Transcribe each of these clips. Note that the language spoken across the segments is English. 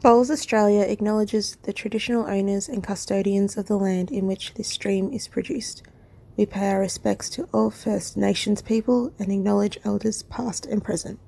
Bowls Australia acknowledges the traditional owners and custodians of the land in which this stream is produced. We pay our respects to all First Nations people and acknowledge elders past and present.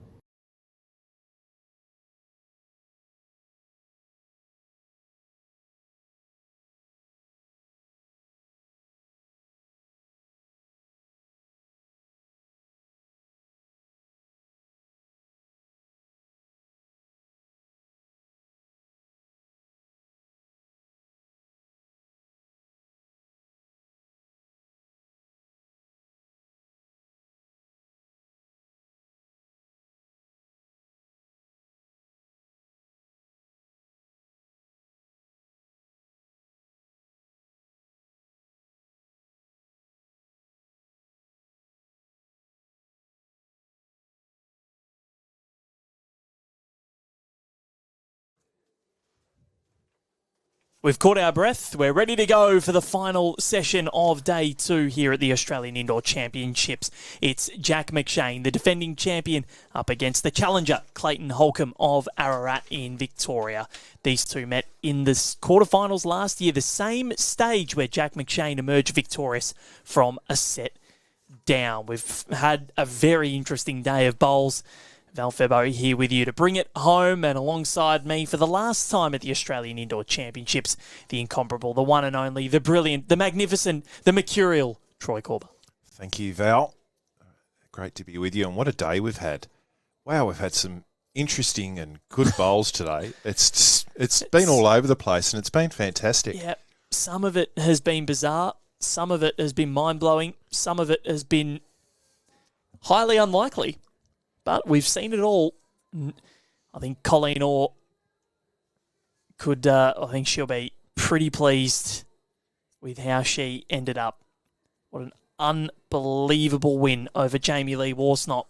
We've caught our breath. We're ready to go for the final session of day 2 here at the Australian Indoor Championships. It's Jack McShane, the defending champion, up against the challenger, Clayton Holcombe of Ararat in Victoria. These two met in the quarterfinals last year, the same stage where Jack McShane emerged victorious from a set down. We've had a very interesting day of bowls. Val Febo here with you to bring it home, and alongside me for the last time at the Australian Indoor Championships, the incomparable, the one and only, the brilliant, the magnificent, the mercurial Troy Corber. Thank you, Val. Great to be with you, and what a day we've had. Wow, we've had some interesting and good bowls today. It's been all over the place, and it's been fantastic. Yeah, some of it has been bizarre, some of it has been mind-blowing, some of it has been highly unlikely. But we've seen it all. I think Colleen Orr could, I think she'll be pretty pleased with how she ended up. What an unbelievable win over Jamie Lee Worsnop.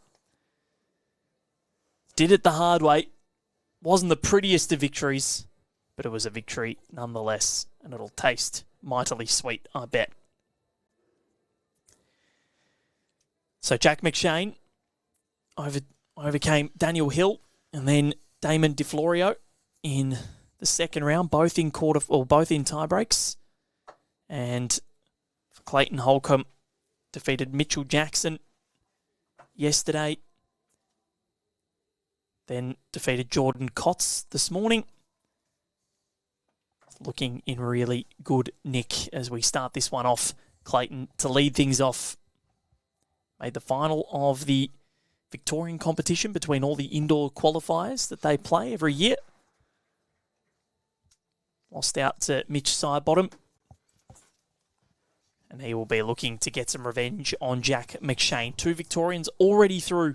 Did it the hard way. Wasn't the prettiest of victories, but it was a victory nonetheless. And it'll taste mightily sweet, I bet. So Jack McShane overcame Daniel Hill and then Damon DeFlorio in the second round, both in tie breaks. And for Clayton Holcombe, defeated Mitchell Jackson yesterday. Then defeated Jordan Kotz this morning. Looking in really good nick as we start this one off. Clayton to lead things off. Made the final of the Victorian competition between all the indoor qualifiers that they play every year. Lost out to Mitch Sidebottom. And he will be looking to get some revenge on Jack McShane. 2 Victorians already through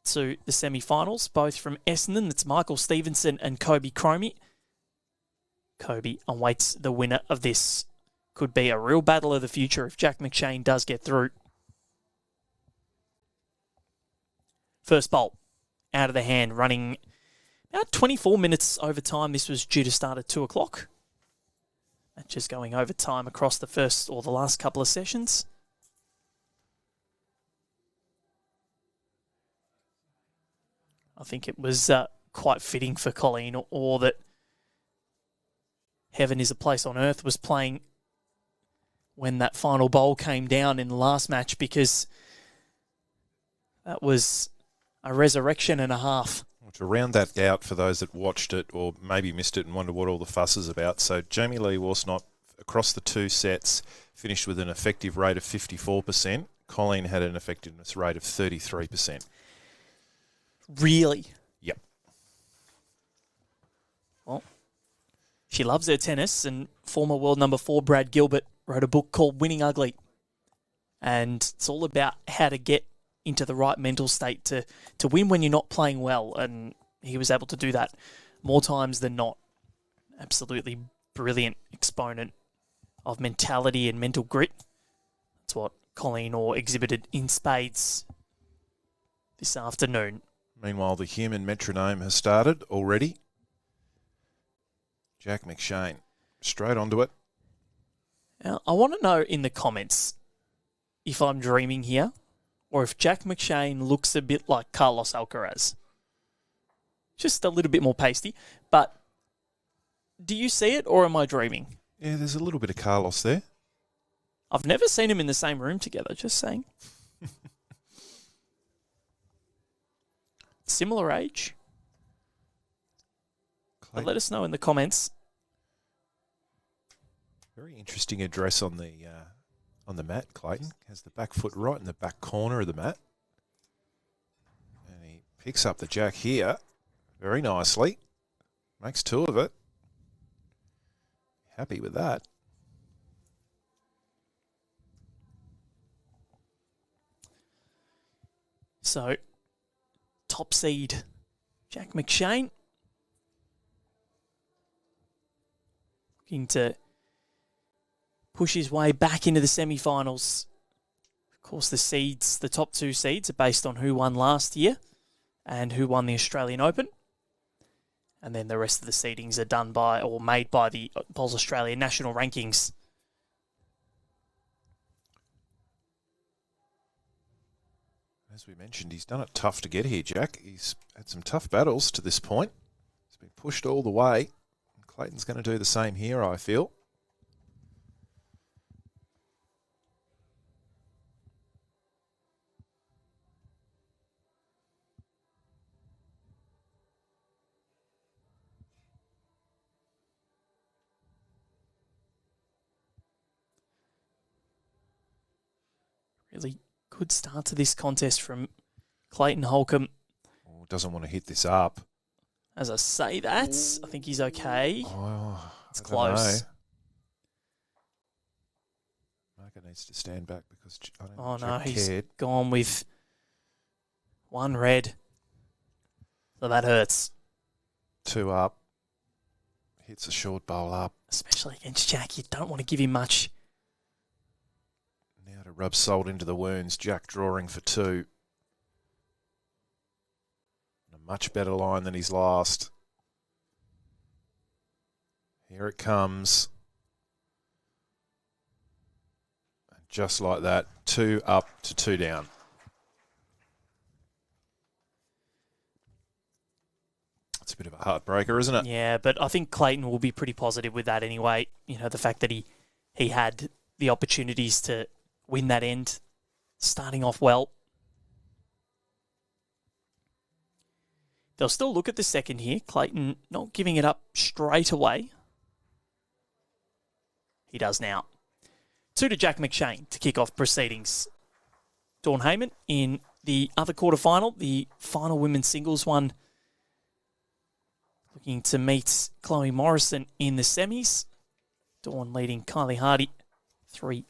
to the semi-finals, both from Essendon. That's Michael Stevenson and Kobe Cromie. Kobe awaits the winner of this. Could be a real battle of the future if Jack McShane does get through. First bowl, out of the hand, running about 24 minutes overtime. This was due to start at 2 o'clock. Matches going overtime across the first or the last couple of sessions. I think it was quite fitting for Colleen Orr that Heaven is a Place on Earth was playing when that final bowl came down in the last match, because that was a resurrection and a half. To round that out for those that watched it or maybe missed it and wonder what all the fuss is about. So Jamie Lee Worsnop, across the 2 sets, finished with an effective rate of 54%. Colleen had an effectiveness rate of 33%. Really? Yep. Well, she loves her tennis, and former world number 4 Brad Gilbert wrote a book called Winning Ugly. And it's all about how to get into the right mental state to win when you're not playing well. And he was able to do that more times than not. Absolutely brilliant exponent of mentality and mental grit. That's what Colleen Orr exhibited in spades this afternoon. Meanwhile, the human metronome has started already. Jack McShane, straight onto it. Now, I want to know in the comments if I'm dreaming here, or if Jack McShane looks a bit like Carlos Alcaraz. Just a little bit more pasty, but Do you see it, or am I dreaming? Yeah, there's a little bit of Carlos there. I've never seen him in the same room together, just saying. Similar age. But let us know in the comments. Very interesting address on the mat, Clayton. Has the back foot right in the back corner of the mat. And he picks up the jack here very nicely. Makes two of it. Happy with that. So, top seed Jack McShane. Looking to push his way back into the semi-finals. Of course, the top two seeds, are based on who won last year and who won the Australian Open. And then the rest of the seedings are done by, or made by, the Bowls Australia national rankings. As we mentioned, he's done it tough to get here, Jack. He's had some tough battles to this point. He's been pushed all the way. Clayton's going to do the same here, I feel. Really good start to this contest from Clayton Holcombe. Oh, doesn't want to hit this up. As I say that, I think he's okay. Oh, it's close. Marker needs to stand back because I don't Oh think no, Jack he's cared. gone with one red. So that hurts. Two up. Hits a short bowl up. Especially against Jack, you don't want to give him much. Now to rub salt into the wounds. Jack drawing for two. A much better line than his last. Here it comes. And just like that, 2 up to 2 down. It's a bit of a heartbreaker, isn't it? Yeah, but I think Clayton will be pretty positive with that anyway. You know, the fact that he had the opportunities to win that end, starting off well. They'll still look at the second here. Clayton not giving it up straight away. He does now. 2 to Jack McShane to kick off proceedings. Dawn Heyman in the other quarterfinal, the final women's singles one. Looking to meet Chloe Morrison in the semis. Dawn leading Kylie Hardy 3-1.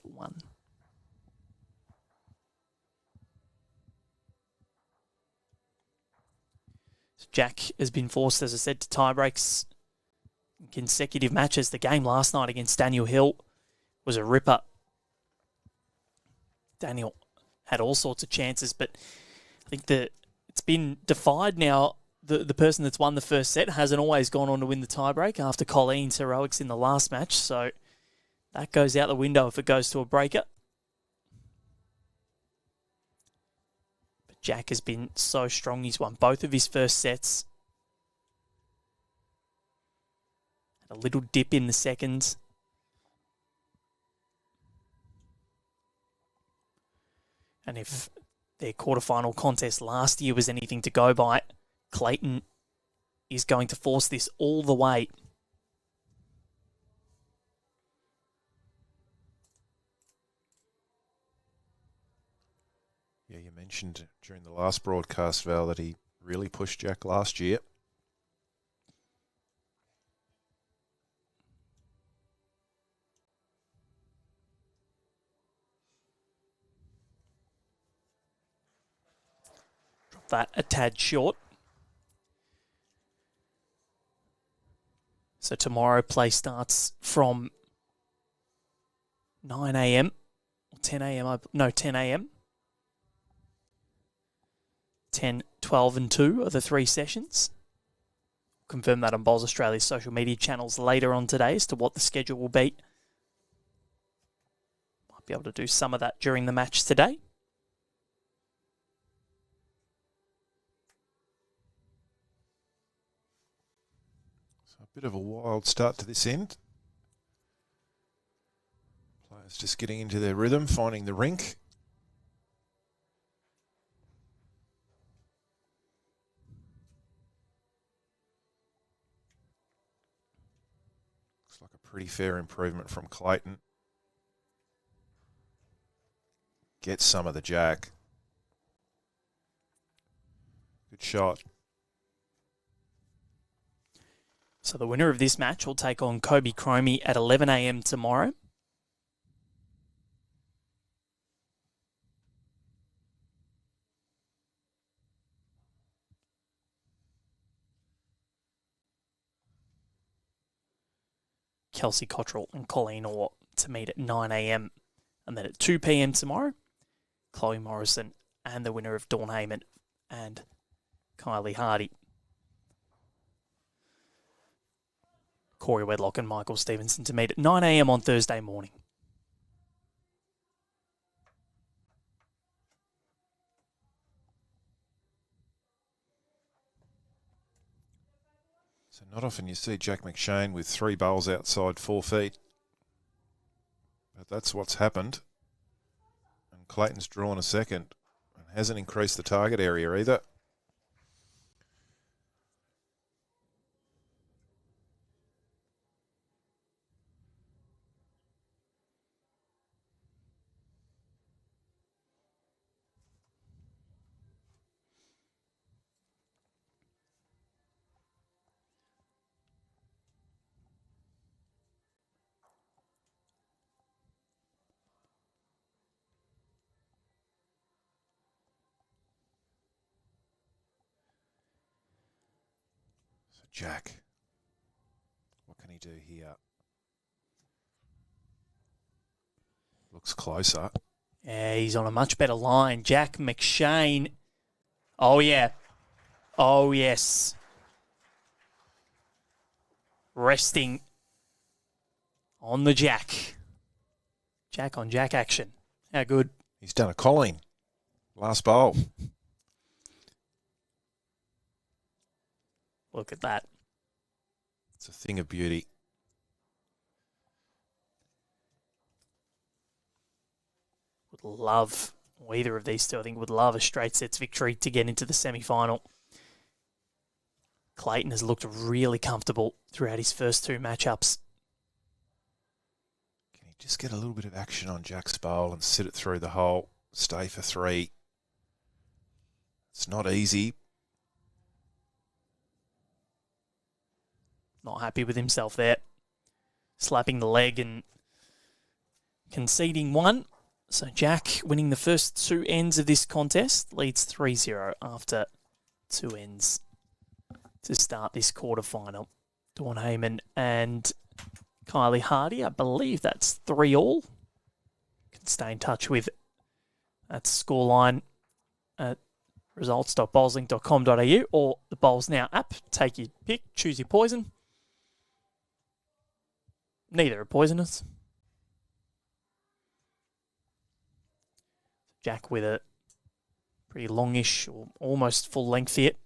So Jack has been forced, as I said, to tie breaks in consecutive matches. The game last night against Daniel Hill was a ripper. Daniel had all sorts of chances, but I think that it's been defied now. The person that's won the first set hasn't always gone on to win the tiebreak after Colleen's heroics in the last match. So that goes out the window if it goes to a breaker. But Jack has been so strong. He's won both of his first sets. Had a little dip in the second. And if their quarterfinal contest last year was anything to go by, Clayton is going to force this all the way. Yeah, you mentioned during the last broadcast, Val, that he really pushed Jack last year. Drop that a tad short. So tomorrow play starts from 9 a.m. or 10 a.m. No, 10 a.m. 10, 12 and 2 are the 3 sessions. Confirm that on Bowls Australia's social media channels later on today as to what the schedule will be. Might be able to do some of that during the match today. So Bit of a wild start to this end. Players just getting into their rhythm, finding the rink. Looks like a pretty fair improvement from Clayton. Gets some of the jack. Good shot. So the winner of this match will take on Kobe Cromie at 11 a.m. tomorrow. Kelsey Cottrell and Colleen Orr to meet at 9 a.m. And then at 2 p.m. tomorrow, Chloe Morrison and the winner of Dawn Heyman and Kylie Hardy. Corey Wedlock and Michael Stevenson to meet at 9 a.m. on Thursday morning. So not often you see Jack McShane with 3 bowls outside 4 feet. But that's what's happened. And Clayton's drawn a second and hasn't increased the target area either. Jack, what can he do here? Looks closer. Yeah, he's on a much better line. Jack McShane. Oh, yeah. Oh, yes. Resting on the jack. Jack on jack action. How good. He's done a Colleen. Last bowl. Look at that. It's a thing of beauty. Would love, or either of these two, I think, would love a straight sets victory to get into the semi-final. Clayton has looked really comfortable throughout his first 2 matchups. Can he just get a little bit of action on Jack's bowl and sit it through the hole? Stay for 3. It's not easy. Not happy with himself there. Slapping the leg and conceding 1. So Jack, winning the first 2 ends of this contest, leads 3-0 after 2 ends to start this quarterfinal. Dawn Heyman and Kylie Hardy, I believe that's 3-all. Can stay in touch with that scoreline at results.bowlslink.com.au or the Bowls Now app. Take your pick, choose your poison. Neither are poisonous. Jack with a pretty longish or almost full length hit,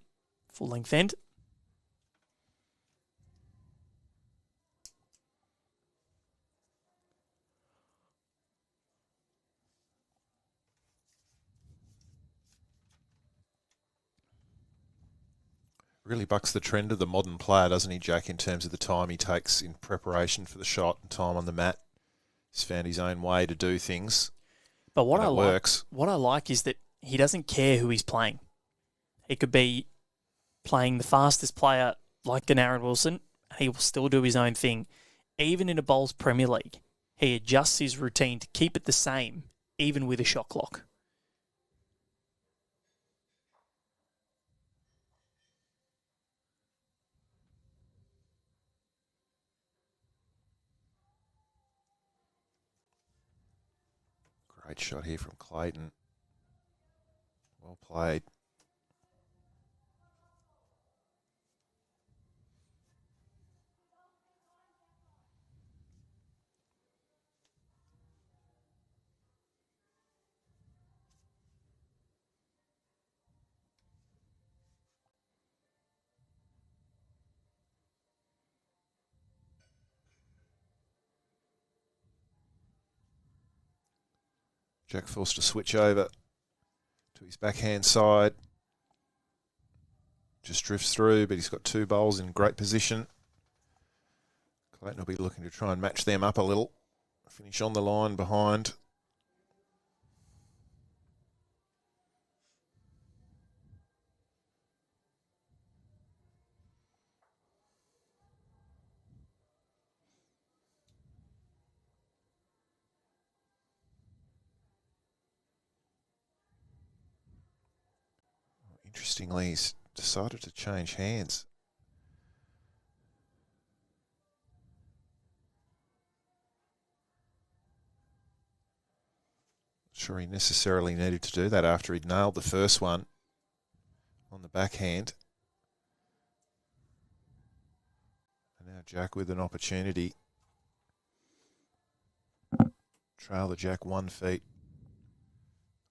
full length end. Really bucks the trend of the modern player, doesn't he, Jack, in terms of the time he takes in preparation for the shot and time on the mat. He's found his own way to do things. But what works. What I like is that he doesn't care who he's playing. He could be playing the fastest player like Aaron Wilson. He will still do his own thing. Even in a Bowls Premier League, he adjusts his routine to keep it the same, even with a shot clock. Great shot here from Clayton. Well played. Jack forced to switch over to his backhand side. Just drifts through, but he's got two bowls in great position. Clayton will be looking to try and match them up a little. Finish on the line behind. Interestingly, he's decided to change hands. Sure he necessarily needed to do that after he'd nailed the first one on the backhand. And now Jack with an opportunity. Trail the Jack 1 foot.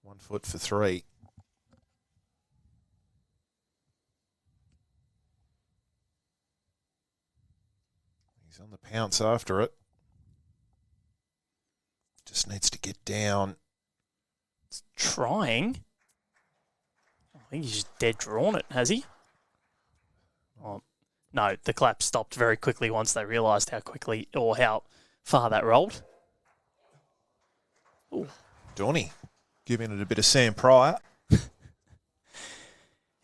1 foot for 3. He's on the pounce after it. Just needs to get down. It's trying. I think he's just dead drawn it, has he? Oh, no, the clap stopped very quickly once they realised how quickly or how far that rolled. Ooh. Donny giving it a bit of Sam Pryor.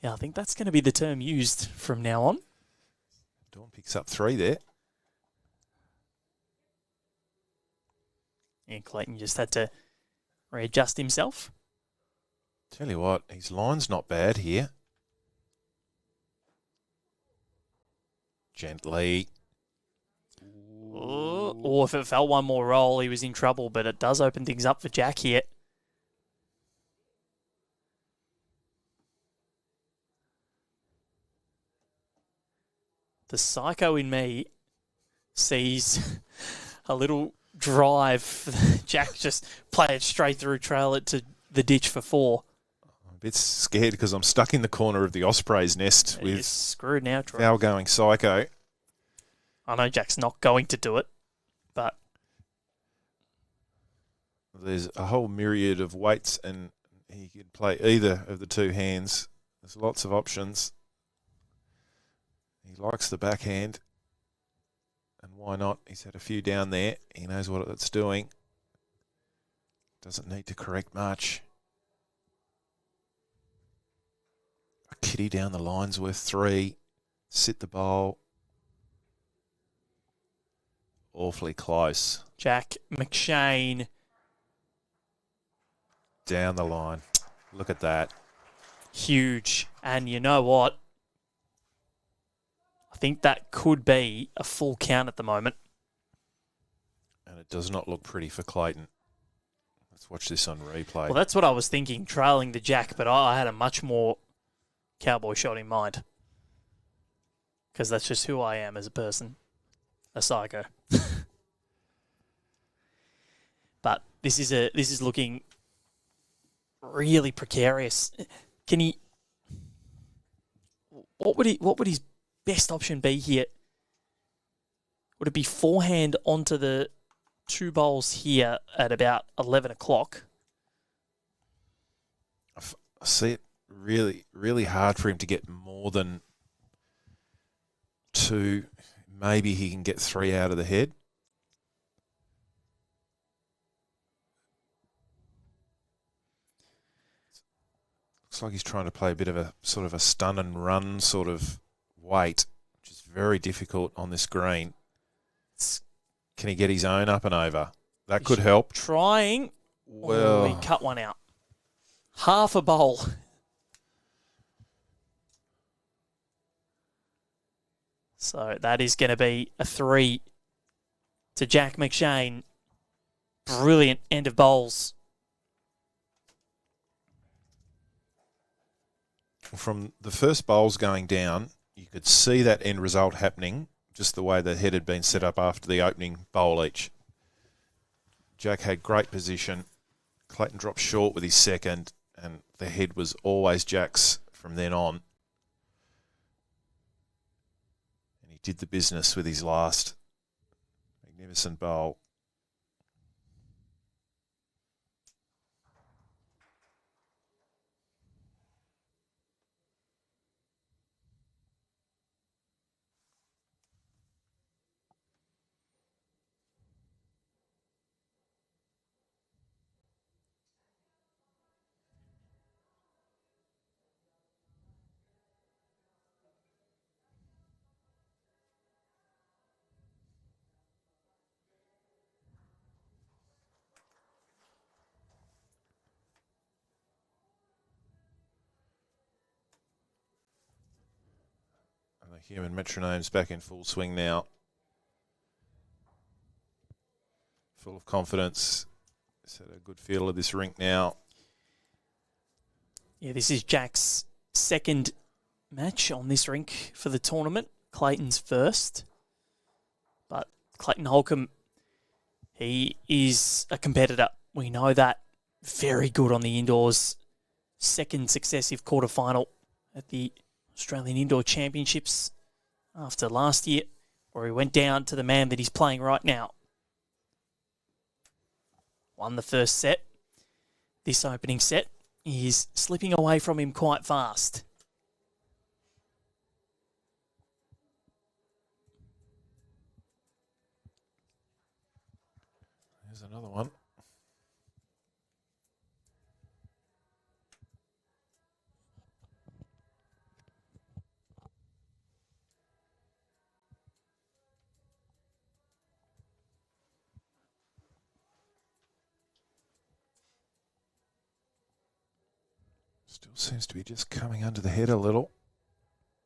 Yeah, I think that's going to be the term used from now on. Dawn picks up 3 there. And Clayton just had to readjust himself. Tell you what, his line's not bad here. Gently. Or if it fell one more roll, he was in trouble, but it does open things up for Jack here. The psycho in me sees a little drive. Jack just play it straight through, trail it to the ditch for 4. I'm a bit scared because I'm stuck in the corner of the Osprey's nest with You're screwed now, Troy. foul going psycho. I know Jack's not going to do it, but there's a whole myriad of weights and he could play either of the two hands. There's lots of options. He likes the backhand. And why not? He's had a few down there. He knows what it's doing. Doesn't need to correct much. A kitty down the line's worth 3. Sit the bowl. Awfully close. Jack McShane. Down the line. Look at that. Huge. And you know what? I think that could be a full count at the moment. And it does not look pretty for Clayton. Let's watch this on replay. Well, that's what I was thinking, trailing the Jack, but I had a much more cowboy shot in mind. Because that's just who I am as a person. A psycho. But this is looking really precarious. Can he? What would his best option be here? Would it be forehand onto the 2 bowls here at about 11 o'clock? I see it really, really hard for him to get more than 2. Maybe he can get 3 out of the head. Looks like he's trying to play a bit of a sort of a stun and run sort of weight, which is very difficult on this green. Can he get his own up and over? That could help. Trying. Well, he cut one out. Half a bowl. So that is going to be a 3 to Jack McShane. Brilliant end of bowls. from the first bowls going down, you could see that end result happening, just the way the head had been set up after the opening bowl each. Jack had great position. Clayton dropped short with his second, and the head was always Jack's from then on. And he did the business with his last magnificent bowl. Human metronome's back in full swing now. Full of confidence. He's had a good feel of this rink now. Yeah, this is Jack's second match on this rink for the tournament. Clayton's first. But Clayton Holcombe, he is a competitor. We know that. Very good on the indoors. Second successive quarterfinal at the Australian Indoor Championships after last year, where he went down to the man that he's playing right now. Won the first set. This opening set is slipping away from him quite fast. There's another one. Still seems to be just coming under the head a little.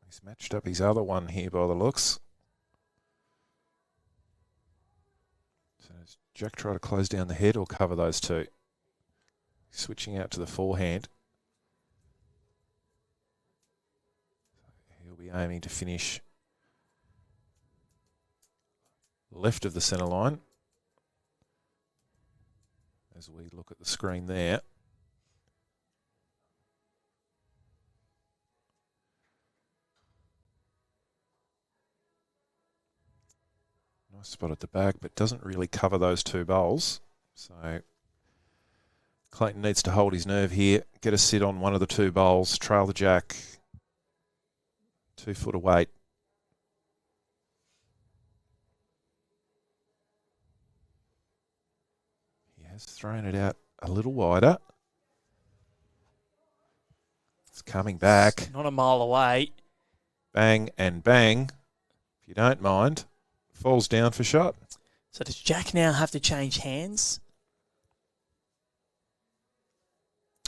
He's matched up his other one here by the looks. So does Jack try to close down the head or cover those two? Switching out to the forehand. He'll be aiming to finish left of the centre line. As we look at the screen there. Nice spot at the back, but doesn't really cover those two bowls. So Clayton needs to hold his nerve here, get a sit on one of the two bowls, trail the Jack. 2 foot of weight. He has thrown it out a little wider. It's coming back. It's not a mile away. Bang and bang, if you don't mind. Falls down for shot. So does Jack now have to change hands?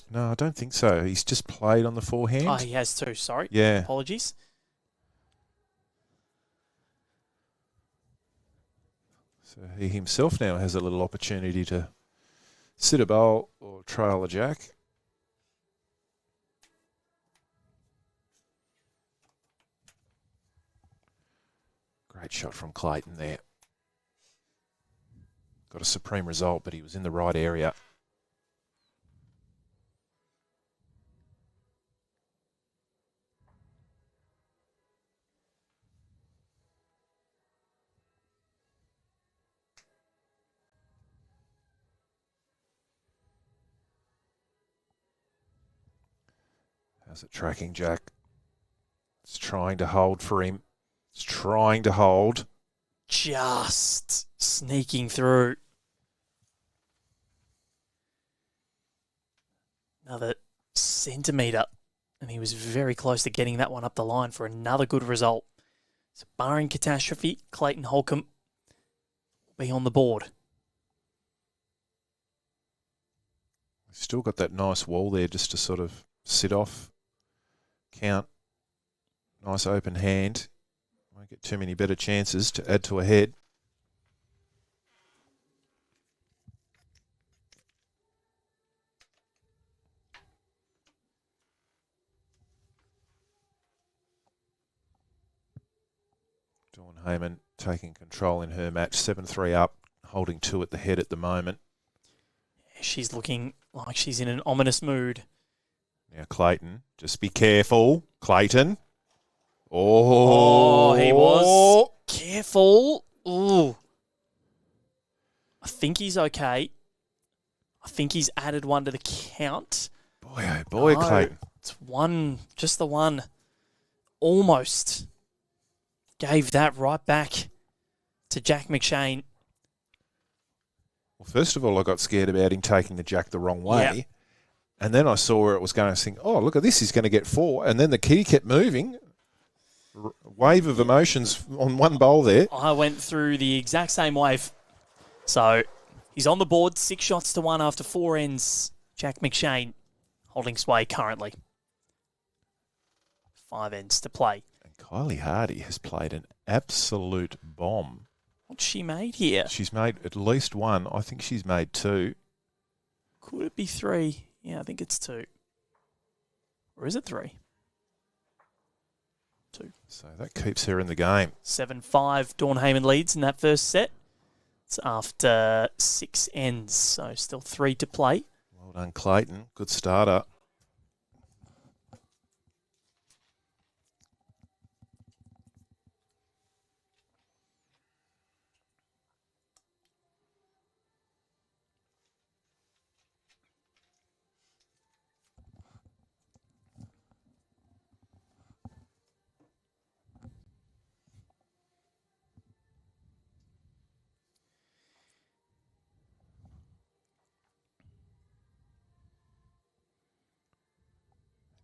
No, I don't think so. He's just played on the forehand. Oh, he has too. Sorry. Yeah. Apologies. So he himself now has a little opportunity to sit a bowl or trail a Jack. Great shot from Clayton there. Got a supreme result, but he was in the right area. How's it tracking, Jack? It's trying to hold for him. It's trying to hold. Just sneaking through. Another centimetre. And he was very close to getting that one up the line for another good result. So barring catastrophe, Clayton Holcombe will be on the board. Still got that nice wall there just to sort of sit off, count. Nice open hand. Won't get too many better chances to add to a head. Dawn Heyman taking control in her match. 7-3 up, holding 2 at the head at the moment. She's looking like she's in an ominous mood. Now Clayton, just be careful. Clayton. Oh, he was careful. Ooh. I think he's okay. I think he's added one to the count. Boy, oh boy, No, Clayton. It's one, just the one. Almost gave that right back to Jack McShane. Well, first of all, I got scared about him taking the Jack the wrong way. Yep. And then I saw where it was going to think, oh, look at this, he's going to get 4. And then the key kept moving. Wave of emotions on one bowl there. I went through the exact same wave. So he's on the board, 6 shots to 1 after 4 ends. Jack McShane holding sway currently. 5 ends to play. And Kylie Hardy has played an absolute bomb. What's she made here? She's made at least one. I think she's made two. Could it be three? Yeah, I think it's two. Or is it three? Two. So that keeps her in the game. 7-5. Dawn Heyman leads in that first set. It's after 6 ends, so still 3 to play. Well done, Clayton. Good starter.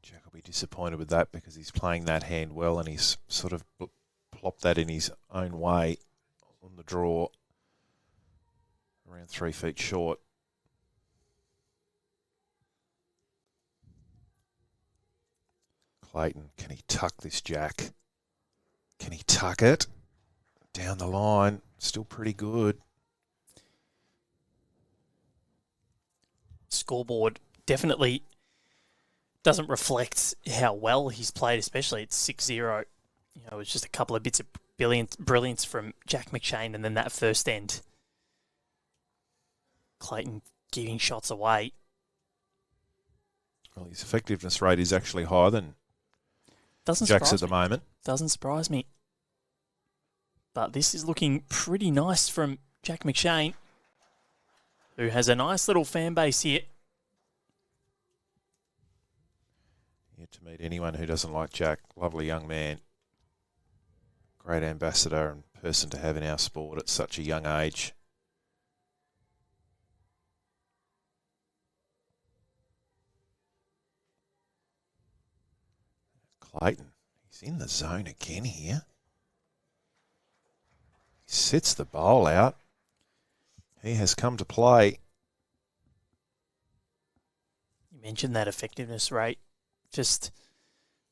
Jack will be disappointed with that because he's playing that hand well and he's sort of plopped that in his own way on the draw. Around 3 feet short. Clayton, can he tuck this Jack? Can he tuck it? Down the line, still pretty good. Scoreboard definitely doesn't reflect how well he's played, especially at 6-0. You know, it was just a couple of bits of brilliance from Jack McShane, and then that first end, Clayton giving shots away. Well, his effectiveness rate is actually higher than Jack's at the moment. Doesn't surprise me. But this is looking pretty nice from Jack McShane, who has a nice little fan base here. Yet to meet anyone who doesn't like Jack. Lovely young man. Great ambassador and person to have in our sport at such a young age. Clayton, he's in the zone again here. He sets the bowl out. He has come to play. You mentioned that effectiveness rate just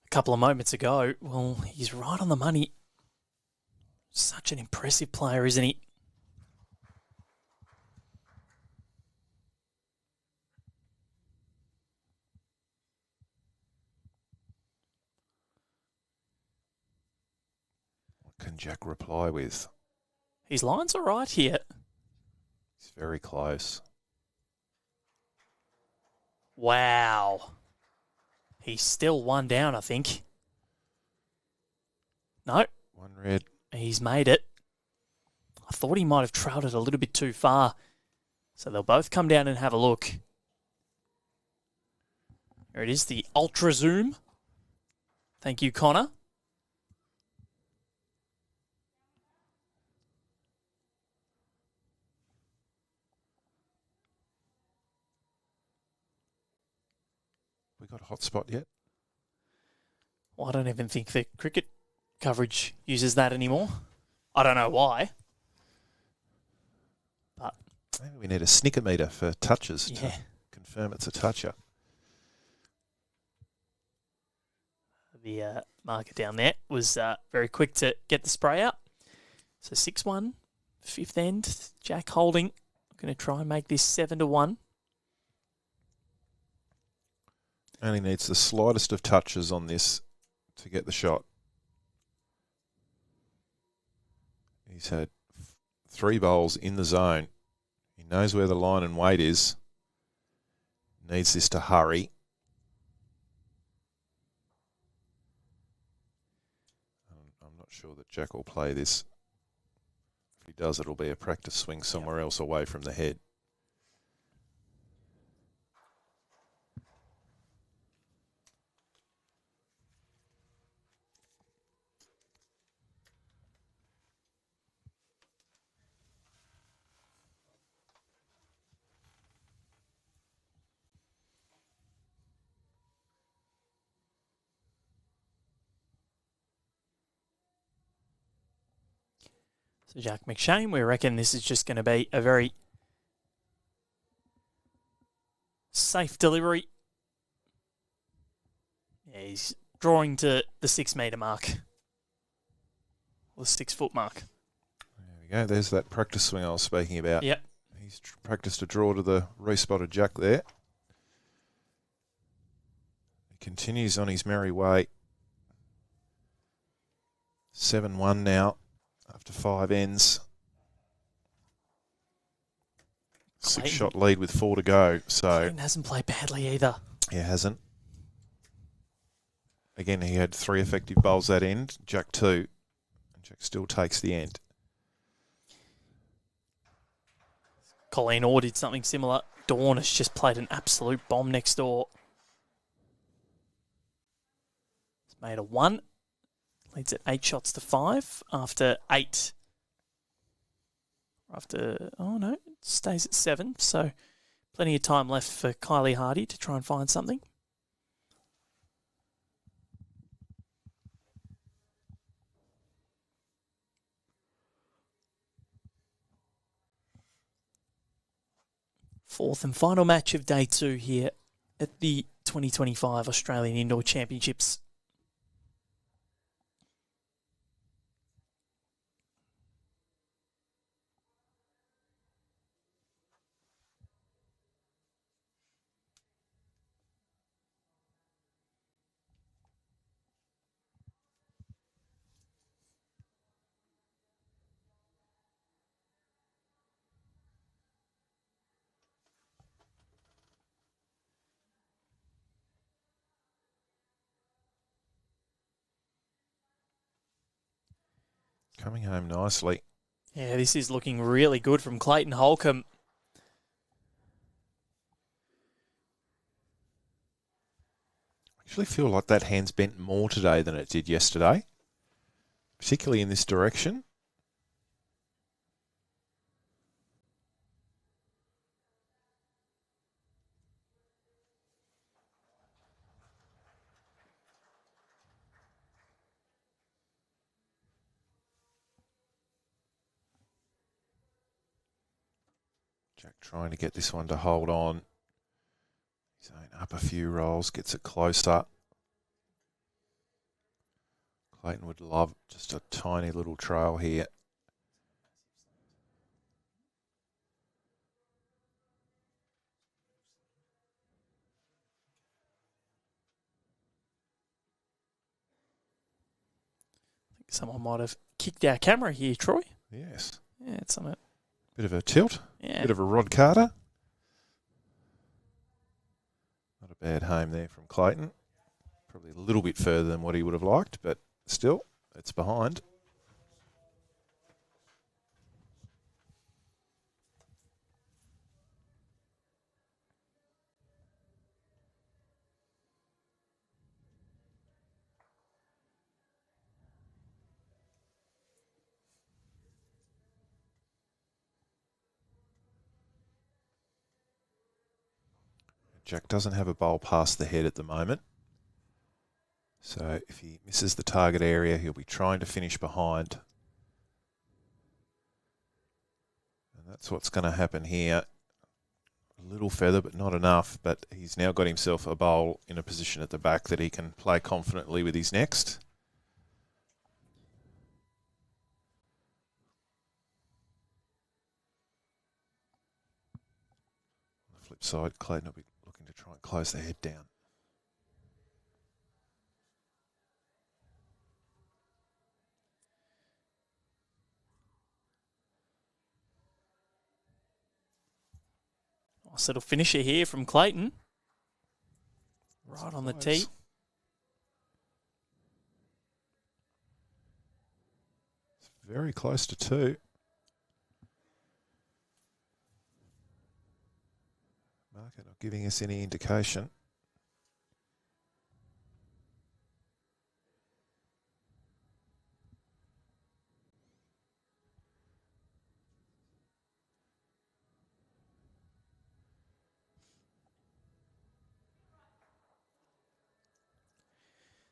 a couple of moments ago. Well, he's right on the money. Such an impressive player, isn't he? What can Jack reply with? His lines are right here. He's very close. Wow. He's still one down, I think. No. One red. He's made it. I thought he might have trailed it a little bit too far. So they'll both come down and have a look. There it is, the Ultra Zoom. Thank you, Connor. We got a hotspot yet? Well, I don't even think the cricket coverage uses that anymore. I don't know why. But maybe we need a snicker meter for touches to confirm it's a toucher. The marker down there was very quick to get the spray out. So 6-1, fifth end. Jack holding. Going to try and make this 7-1. Only needs the slightest of touches on this to get the shot. He's had 3 bowls in the zone. He knows where the line and weight is. Needs this to hurry. I'm not sure that Jack will play this. If he does, it'll be a practice swing somewhere else away from the head. So Jack McShane, we reckon this is just going to be a very safe delivery. Yeah, he's drawing to the 6 metre mark. the 6 foot mark. There we go. There's that practice swing I was speaking about. Yep. He's practiced a draw to the respotted Jack there. He continues on his merry way. 7-1 now after 5 ends. 6-shot lead with 4 to go. So Clayton hasn't played badly either. He hasn't. Again, he had 3 effective bowls that end. Jack 2. And Jack still takes the end. Colleen Orr did something similar. Dawn has just played an absolute bomb next door. It's made a 1. Leads at 8 shots to 5 after 8. Oh no, it stays at 7. So plenty of time left for Kylie Hardy to try and find something. Fourth and final match of day 2 here at the 2025 Australian Indoor Championships. Coming home nicely. Yeah, this is looking really good from Clayton Holcombe. I actually feel like that hand's bent more today than it did yesterday, particularly in this direction. Jack trying to get this one to hold on. He's going up a few rolls, gets it closer. Clayton would love just a tiny little trail here. I think someone might have kicked our camera here, Troy. Yes. Yeah, it's something. Bit of a tilt. Yeah. Bit of a Rod Carter. Not a bad home there from Clayton. Probably a little bit further than what he would have liked, but still, it's behind. Jack doesn't have a bowl past the head at the moment. So if he misses the target area, he'll be trying to finish behind. And that's what's going to happen here. A little feather, but not enough. But he's now got himself a bowl in a position at the back that he can play confidently with his next. On the flip side, Clayton will be looking to try and close the head down. Nice little finisher here from Clayton. Right on the tee. It's very close to 2. Market not giving us any indication.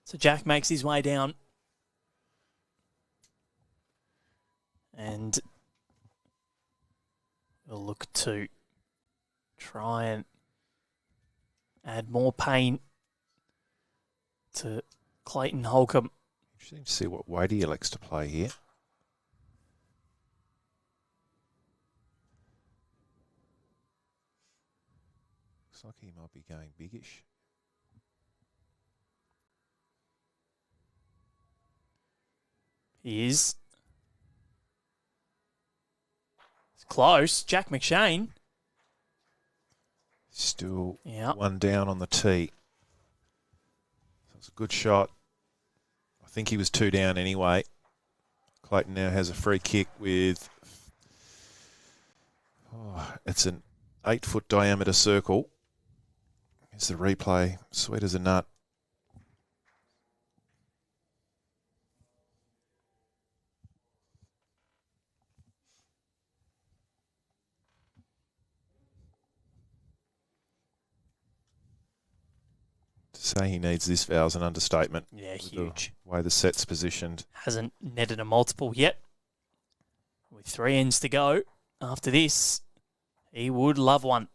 So Jack makes his way down. And we'll look to try and add more pain to Clayton Holcombe. Interesting to see what weight he elects to play here. Looks like he might be going biggish. He is. It's close. Jack McShane. Still one down on the tee. So it's a good shot. I think he was 2 down anyway. Clayton now has a free kick with... it's an 8-foot diameter circle. Here's the replay. Sweet as a nut. To say he needs this foul is an understatement. Yeah, huge. The way the set's positioned. Hasn't netted a multiple yet. With 3 ends to go after this, he would love one.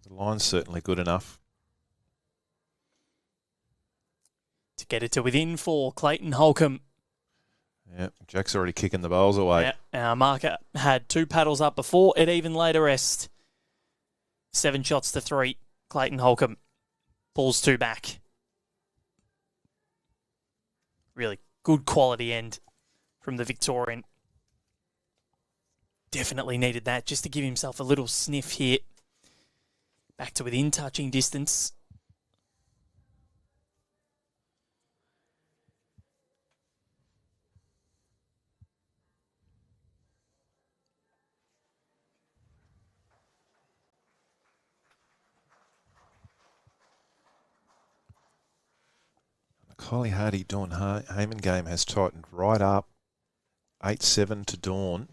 The line's certainly good enough. To get it to within 4, Clayton Holcombe. Yeah, Jack's already kicking the bowls away. Yeah, our marker had 2 paddles up before it even laid a rest. 7 shots to 3. Clayton Holcombe pulls 2 back. Really good quality end from the Victorian. Definitely needed that just to give himself a little sniff here. Back to within touching distance. The Kylie Hardy Dawn Heyman game has tightened right up. 8-7 to Dawn.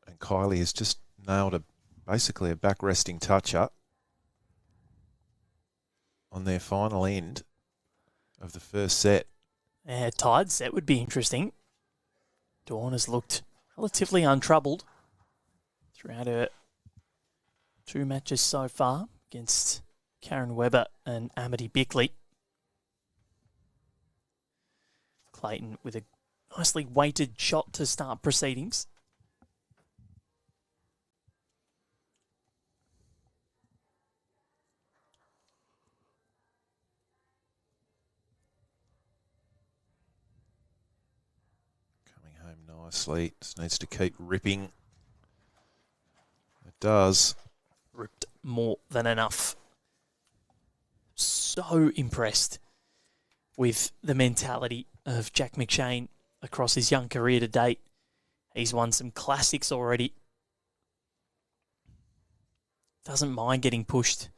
And Kylie has just nailed basically a back resting toucher on their final end of the first set. Yeah, tied set would be interesting. Dawn has looked relatively untroubled throughout her 2 matches so far against Karen Webber and Amity Bickley. Clayton with a nicely weighted shot to start proceedings. Coming home nicely. Just needs to keep ripping. It does. Ripped more than enough. So impressed with the mentality of Jack McShane across his young career to date. He's won some classics already. Doesn't mind getting pushed.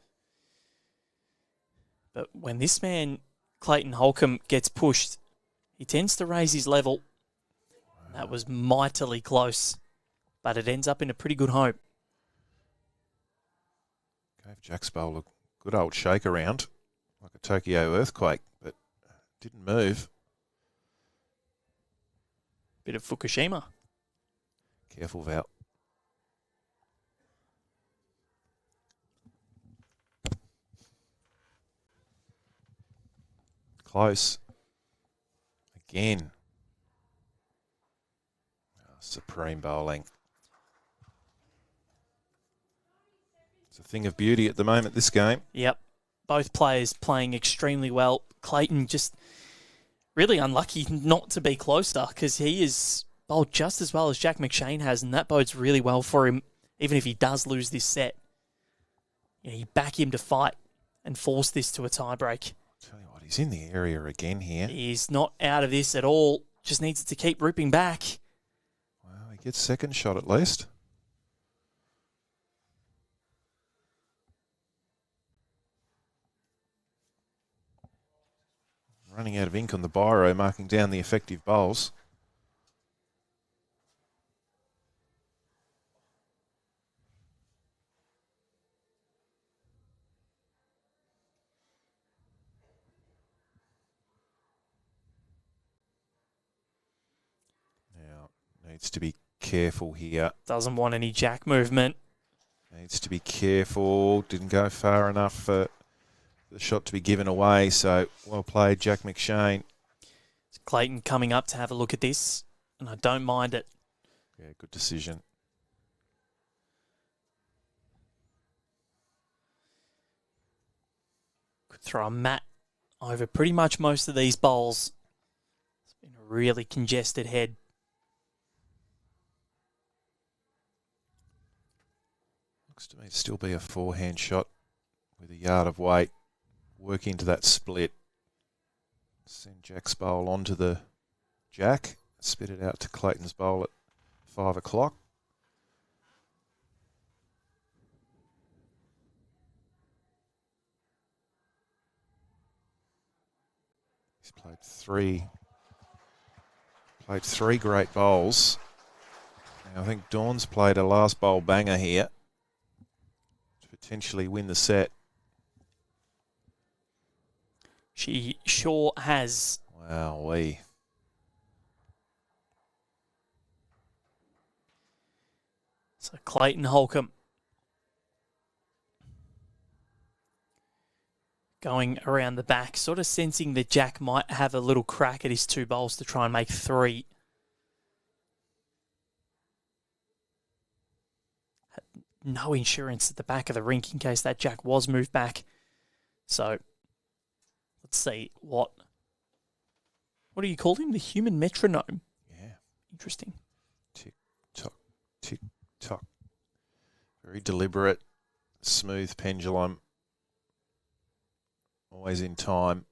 But when this man, Clayton Holcombe, gets pushed, he tends to raise his level. That was mightily close, but it ends up in a pretty good home. Gave Jack's bowl a good old shake around, like a Tokyo earthquake, but didn't move. Bit of Fukushima. Careful, Val. Close. Again. Oh, supreme bowling. It's a thing of beauty at the moment, this game. Yep. Both players playing extremely well. Clayton just really unlucky not to be closer because he is bowled just as well as Jack McShane has, and that bodes really well for him, even if he does lose this set. You back him to fight and force this to a tiebreak. Tell you what, he's in the area again here. He's not out of this at all. Just needs to keep ripping back. Well, he gets second shot at least. Running out of ink on the biro, marking down the effective bowls. Now, needs to be careful here. Doesn't want any jack movement. Needs to be careful. Didn't go far enough for the shot to be given away, so well played, Jack McShane. It's Clayton coming up to have a look at this, and I don't mind it. Yeah, good decision. Could throw a mat over pretty much most of these bowls. It's been a really congested head. Looks to me to still be a forehand shot with a yard of weight. Work into that split. Send Jack's bowl onto the jack. Spit it out to Clayton's bowl at 5 o'clock. He's played three great bowls. Now I think Dawn's played a last bowl banger here to potentially win the set. She sure has. Wowee. So Clayton Holcombe going around the back, sort of sensing that Jack might have a little crack at his two bowls to try and make three. Had no insurance at the back of the rink in case that Jack was moved back. So let's see what do you call him? The human metronome? Yeah. Interesting. Tick, tock, tick, tock. Very deliberate, smooth pendulum. Always in time.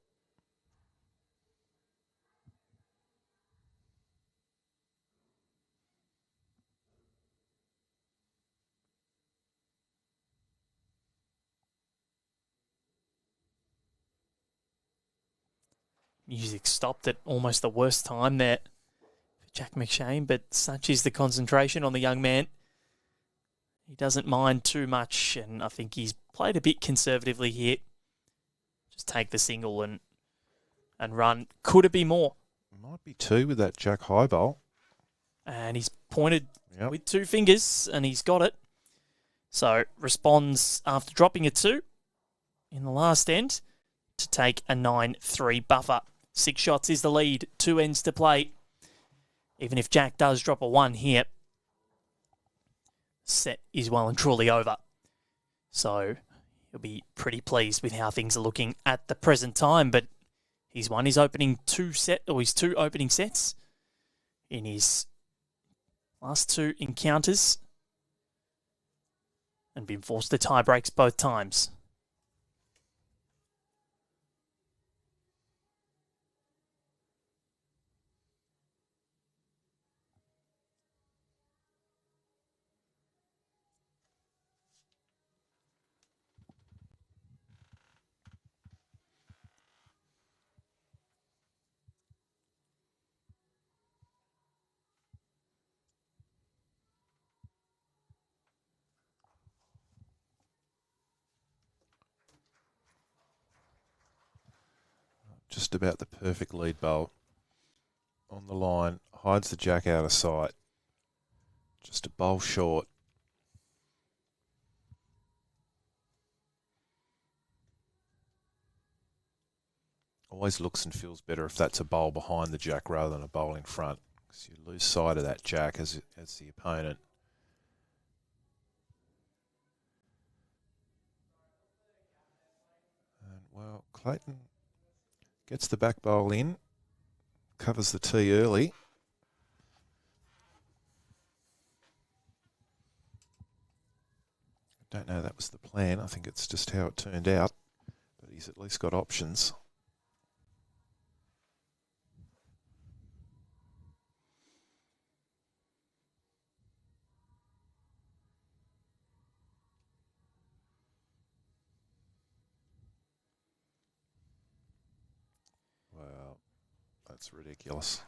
Music stopped at almost the worst time there for Jack McShane, but such is the concentration on the young man. He doesn't mind too much, and I think he's played a bit conservatively here. Just take the single and run. Could it be more? Might be two with that Jack high bowl. And he's pointed with two fingers, and he's got it. So responds after dropping a 2 in the last end to take a 9-3 buffer. 6 shots is the lead, 2 ends to play. Even if Jack does drop a 1 here, set is well and truly over. So he'll be pretty pleased with how things are looking at the present time, but he's won his his 2 opening sets in his last 2 encounters and been forced to tie breaks both times. Just about the perfect lead bowl. On the line, hides the Jack out of sight. Just a bowl short. Always looks and feels better if that's a bowl behind the Jack rather than a bowl in front, because you lose sight of that Jack as the opponent. And well, Clayton gets the back bowl in, covers the tee early. I don't know that was the plan. I think it's just how it turned out, but he's at least got options. Wow, that's ridiculous.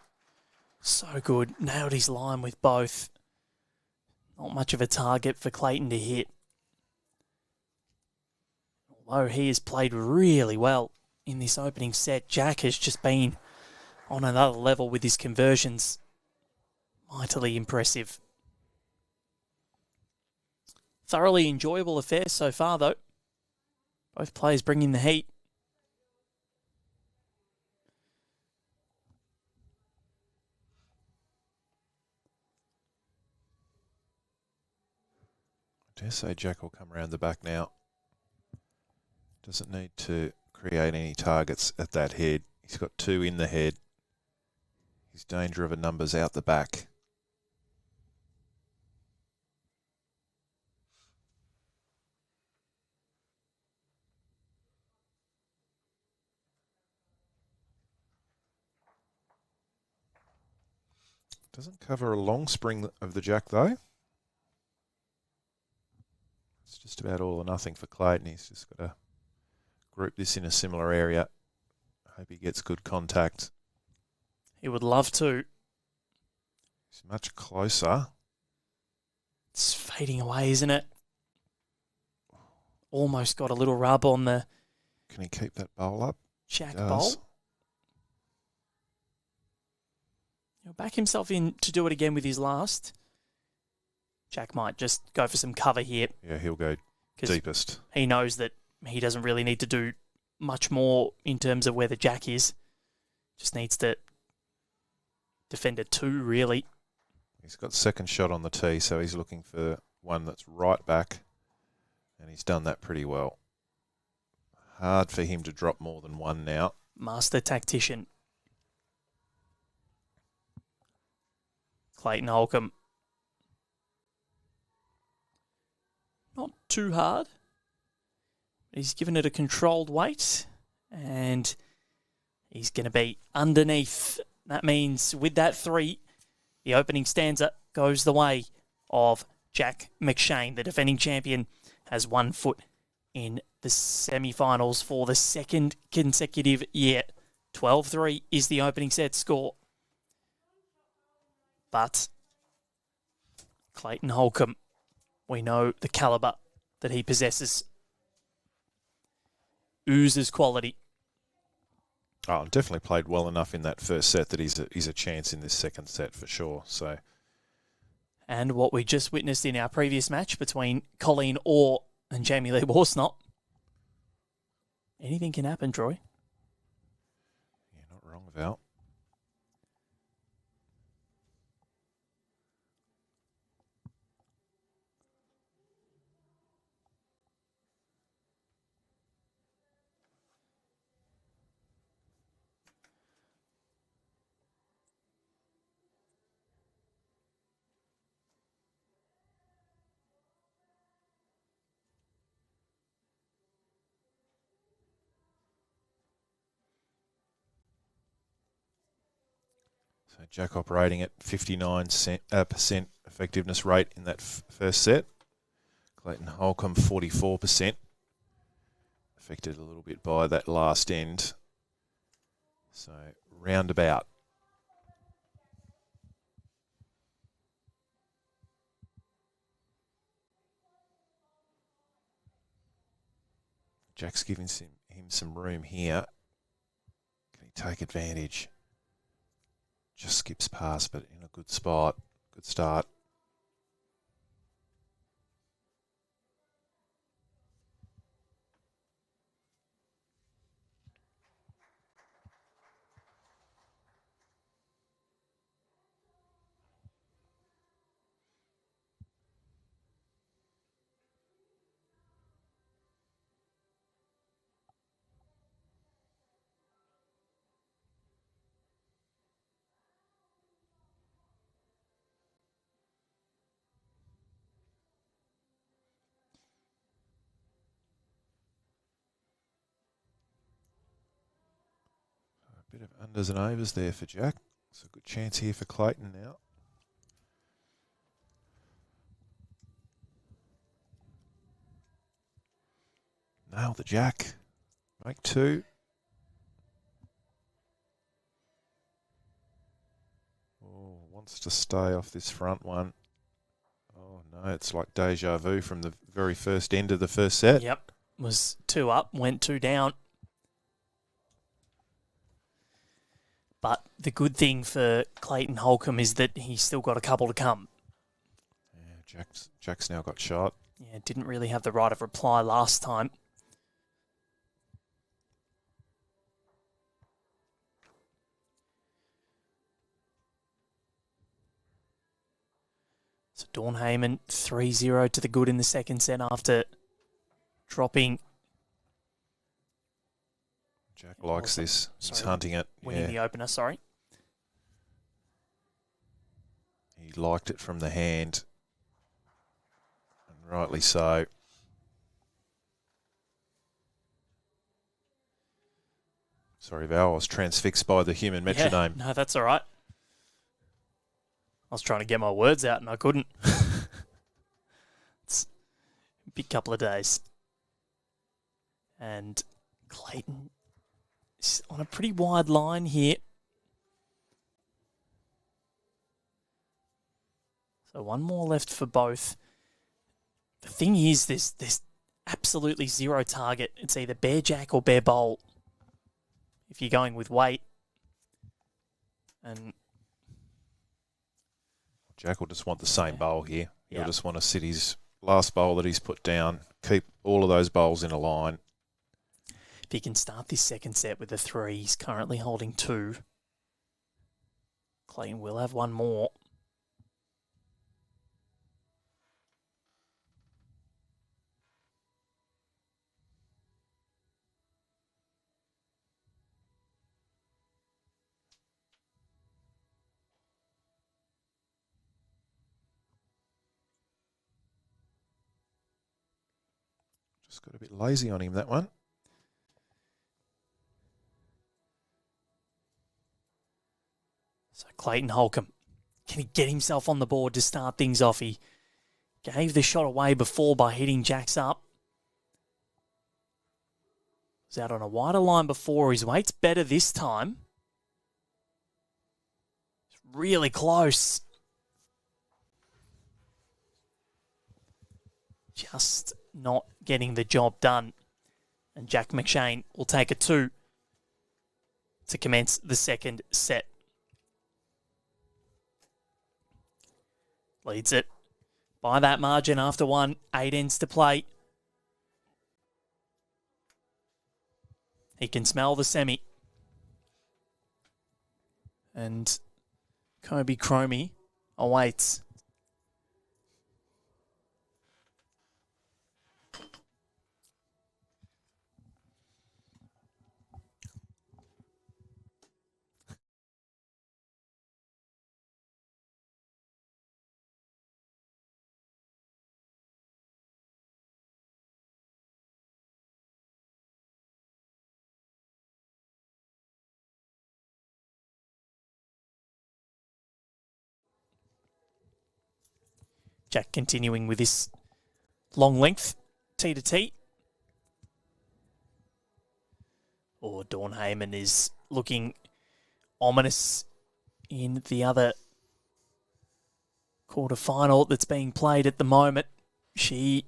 So good. Nailed his line with both. Not much of a target for Clayton to hit. Although he has played really well in this opening set, Jack has just been on another level with his conversions. Mightily impressive. Thoroughly enjoyable affair so far, though. Both players bringing the heat. I dare say Jack will come around the back now. Doesn't need to create any targets at that head. He's got 2 in the head. His danger of a number's out the back. Doesn't cover a long spring of the jack, though. It's just about all or nothing for Clayton. He's just got to group this in a similar area. Hope he gets good contact. He would love to. He's much closer. It's fading away, isn't it? Almost got a little rub on the... Can he keep that bowl up? Jack bowl. He'll back himself in to do it again with his last. Jack might just go for some cover here. Yeah, he'll go deepest. He knows that he doesn't really need to do much more in terms of where the jack is. Just needs to defend a 2, really. He's got second shot on the tee, so he's looking for one that's right back, and he's done that pretty well. Hard for him to drop more than 1 now. Master tactician. Clayton Holcombe. Not too hard. He's given it a controlled weight, and he's going to be underneath. That means with that 3, the opening stanza goes the way of Jack McShane. The defending champion has 1 foot in the semi-finals for the 2nd consecutive year. 12-3 is the opening set score. But Clayton Holcombe, we know the calibre that he possesses. Oozes quality. Oh, definitely played well enough in that first set that he's a chance in this second set for sure. So, and what we just witnessed in our previous match between Colleen Orr and Jamie Lee Worsnop. Anything can happen, Troy. Yeah, not wrong, Val. So Jack operating at 59% effectiveness rate in that first set. Clayton Holcombe 44%. Affected a little bit by that last end. So roundabout. Jack's giving him some room here. Can he take advantage? Just skips past, but in a good spot. Good start. Bit of unders and overs there for Jack. It's a good chance here for Clayton now. Nail the Jack. Make 2. Oh, wants to stay off this front one. Oh no, it's like deja vu from the very first end of the first set. Yep. Was 2 up, went 2 down. But the good thing for Clayton Holcombe is that he's still got a couple to come. Yeah, Jack's now got shot. Yeah, didn't really have the right of reply last time. So Dawn Heyman 3-0 to the good in the second set after dropping Jack likes this. He's hunting it. Winning the opener, sorry. He liked it from the hand. And rightly so. Sorry, Val, I was transfixed by the human metronome. Yeah, no, that's all right. I was trying to get my words out and I couldn't. It's a big couple of days. And Clayton is on a pretty wide line here. So one more left for both. The thing is, there's absolutely zero target. It's either bare jack or bare bowl if you're going with weight. And Jack will just want the same bowl here. He'll Yeah. just want to sit his last bowl that he's put down, keep all of those bowls in a line. if he can start this second set with a 3, he's currently holding 2. Clayton will have one more. Just got a bit lazy on him, that one. So Clayton Holcombe, can he get himself on the board to start things off? He gave the shot away before by hitting jacks up. Was out on a wider line before. His weight's better this time. It's really close. Just not getting the job done. And Jack McShane will take a 2 to commence the second set. Leads it by that margin after 1. 8 ends to play. He can smell the semi. And Kobe Cromie awaits. Jack continuing with this long length, T to T. Or Dawn Heyman is looking ominous in the other quarterfinal that's being played at the moment. She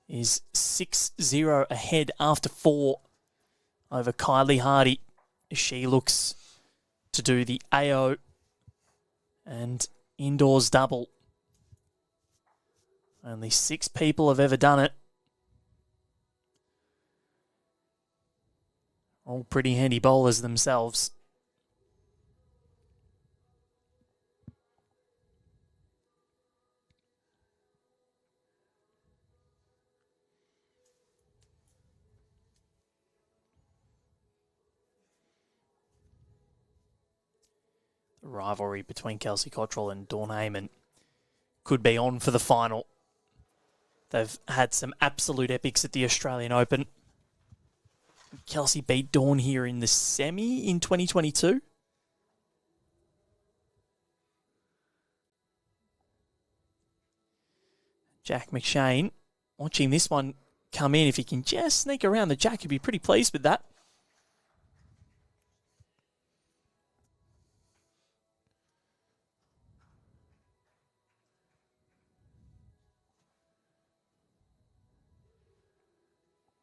is 6-0 ahead after 4 over Kylie Hardy. She looks to do the AO and indoors double. Only 6 people have ever done it. All pretty handy bowlers themselves. The rivalry between Kelsey Cottrell and Dawn Heyman could be on for the final. They've had some absolute epics at the Australian Open. Kelsey beat Dawn here in the semi in 2022. Jack McShane watching this one come in. If he can just sneak around the jack, he'd be pretty pleased with that.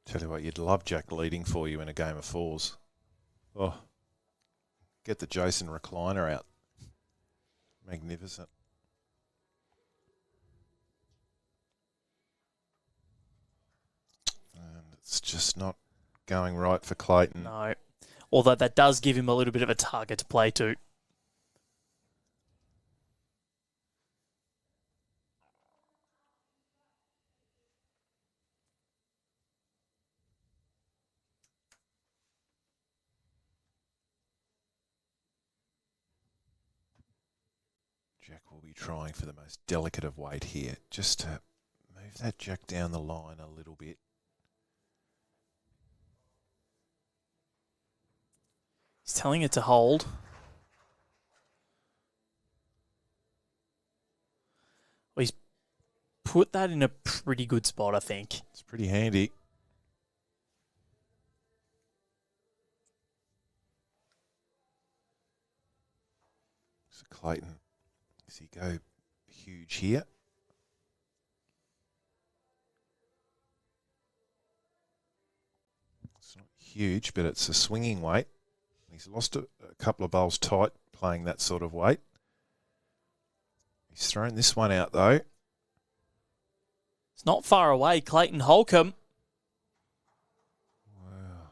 Tell you what, you'd love Jack leading for you in a game of 4s. Oh, get the Jason recliner out. Magnificent. And it's just not going right for Clayton. No. Although that does give him a little bit of a target to play to. Jack will be trying for the most delicate of weight here, just to move that jack down the line a little bit. He's telling it to hold. Well, he's put that in a pretty good spot, I think. It's pretty handy. So Clayton, does he go huge here? It's not huge, but it's a swinging weight. He's lost a couple of bowls tight playing that sort of weight. He's thrown this one out, though. It's not far away, Clayton Holcombe. Wow.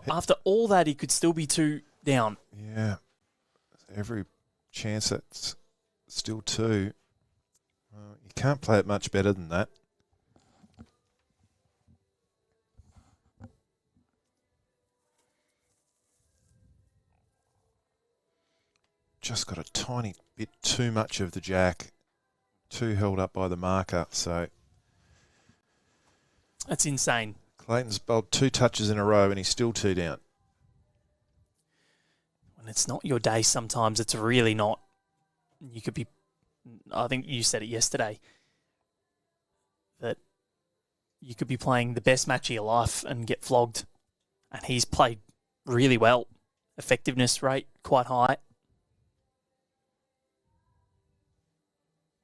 After all that, he could still be 2 down. Yeah. Every chance that's still 2. You can't play it much better than that. Just got a tiny bit too much of the jack. Too held up by the marker, so... That's insane. Clayton's bowled 2 touches in a row and he's still 2 down. When it's not your day, sometimes it's really not. You could be... I think you said it yesterday, that you could be playing the best match of your life and get flogged. And he's played really well. Effectiveness rate quite high.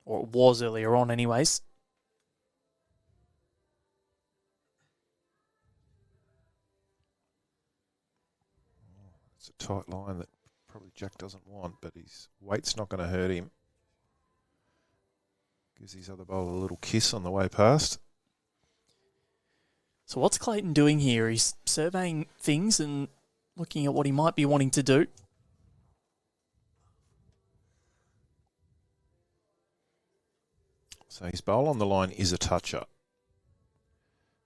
Or it was earlier on anyways. It's a tight line that probably Jack doesn't want, but his weight's not going to hurt him. Gives his other bowler a little kiss on the way past. So what's Clayton doing here? He's surveying things and looking at what he might be wanting to do. So his bowl on the line is a toucher.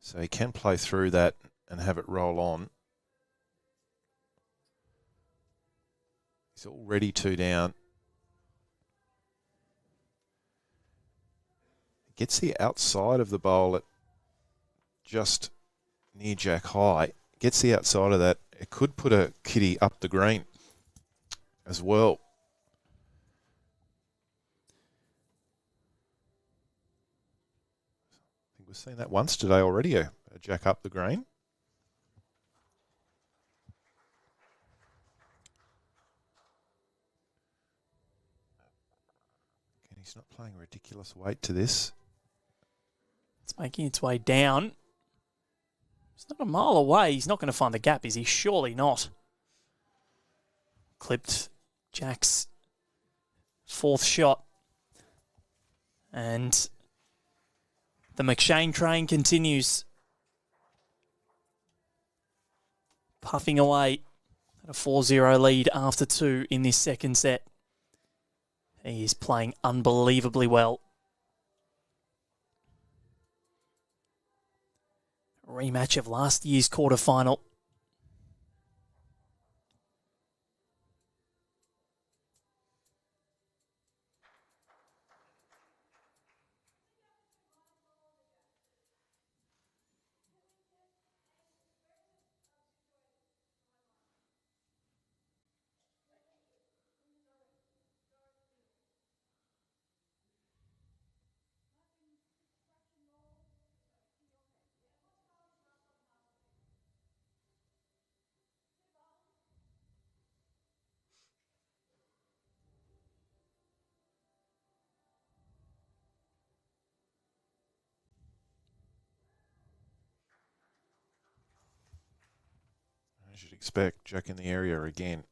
So he can play through that and have it roll on. He's already 2 down. He gets the outside of the bowl at just near jack high. Gets the outside of that. It could put a kitty up the green as well. We've seen that once today already, a jack up the green. And he's not playing ridiculous weight to this. It's making its way down. It's not a mile away. He's not going to find the gap, is he? Surely not. Clipped Jack's 4th shot. And the McShane train continues. Puffing away at a 4-0 lead after 2 in this second set. He is playing unbelievably well. Rematch of last year's quarterfinal. As you'd expect, Jack in the area again.